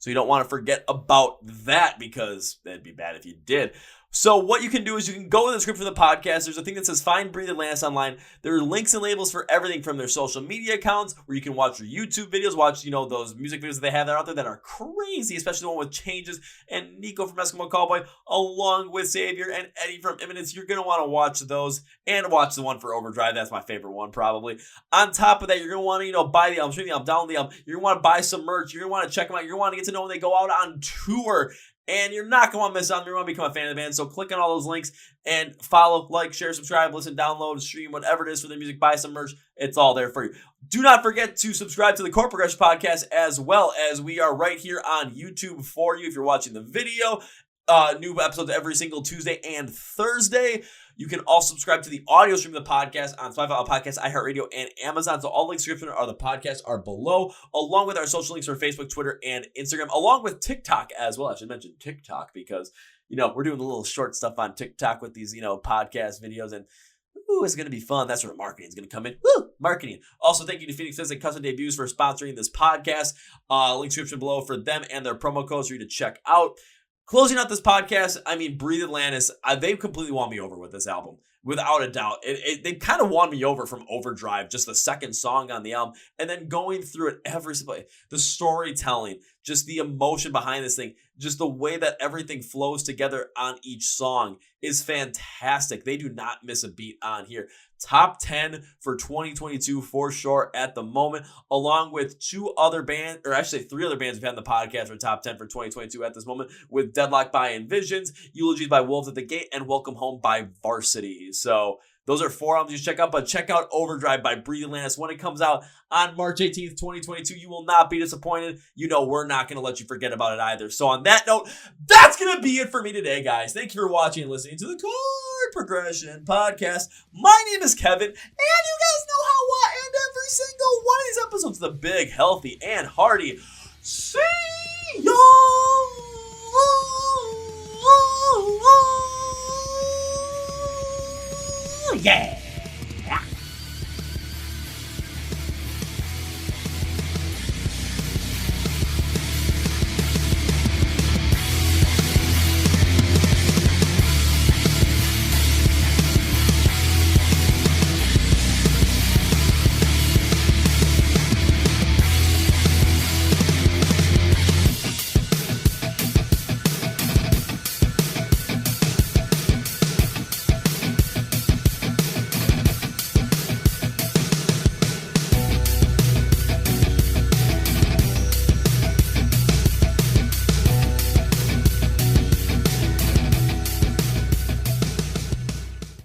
you don't want to forget about that, because that'd be bad if you did. So what you can do is you can go in the description of the podcast. There's a thing that says Find Breathe Atlantis online. There are links and labels for everything from their social media accounts, where you can watch their YouTube videos, watch, those music videos that they have out there that are crazy, especially the one with Changes and Nico from Eskimo Callboy, along with Xavier and Eddie from Imminence. You're going to want to watch those and watch the one for Overdrive. That's my favorite one, probably. On top of that, you're going to want to, buy the album, stream the album, download the album. You're going to want to buy some merch. You're going to want to check them out. You're going to want to get to know when they go out on tour. And you're not going to want to miss out. You're going to become a fan of the band. So click on all those links and follow, like, share, subscribe, listen, download, stream, whatever it is for their music. Buy some merch. It's all there for you. Do not forget to subscribe to the Chord Progression Podcast, as well as we are right here on YouTube for you if you're watching the video. new episodes every single Tuesday and Thursday. You can also subscribe to the audio stream of the podcast on Spotify, Podcast, iHeartRadio, and Amazon. So all links description are the podcasts are below, along with our social links for Facebook, Twitter, and Instagram, along with TikTok as well. I should mention TikTok because, we're doing a little short stuff on TikTok with these, podcast videos, and it's going to be fun. That's where marketing is going to come in. Marketing. Also, thank you to Phoenix Says and Custom Debuts for sponsoring this podcast. Link description below for them and their promo codes for you to check out. Closing out this podcast, Breathe Atlantis, they completely won me over with this album, without a doubt. They kind of won me over from Overdrive, just the second song on the album, and then going through it every single way. The storytelling, just the emotion behind this thing, just the way that everything flows together on each song is fantastic. They do not miss a beat on here. Top 10 for 2022 for sure at the moment, along with three other bands we've had in the podcast for top 10 for 2022 at this moment, with Deadlock by Envisions, Eulogies by Wolves at the Gate, and Welcome Home by Varsity. So those are 4 albums you should check out, but check out Overdrive by Breathe Atlantis when it comes out on March 18th, 2022. You will not be disappointed. We're not going to let you forget about it either. So on that note, that's going to be it for me today, guys. Thank you for watching and listening to the Chord Progression Podcast. My name is Kevin, and you guys know how I end every single one of these episodes. The big, healthy, and hearty. See ya! Yeah!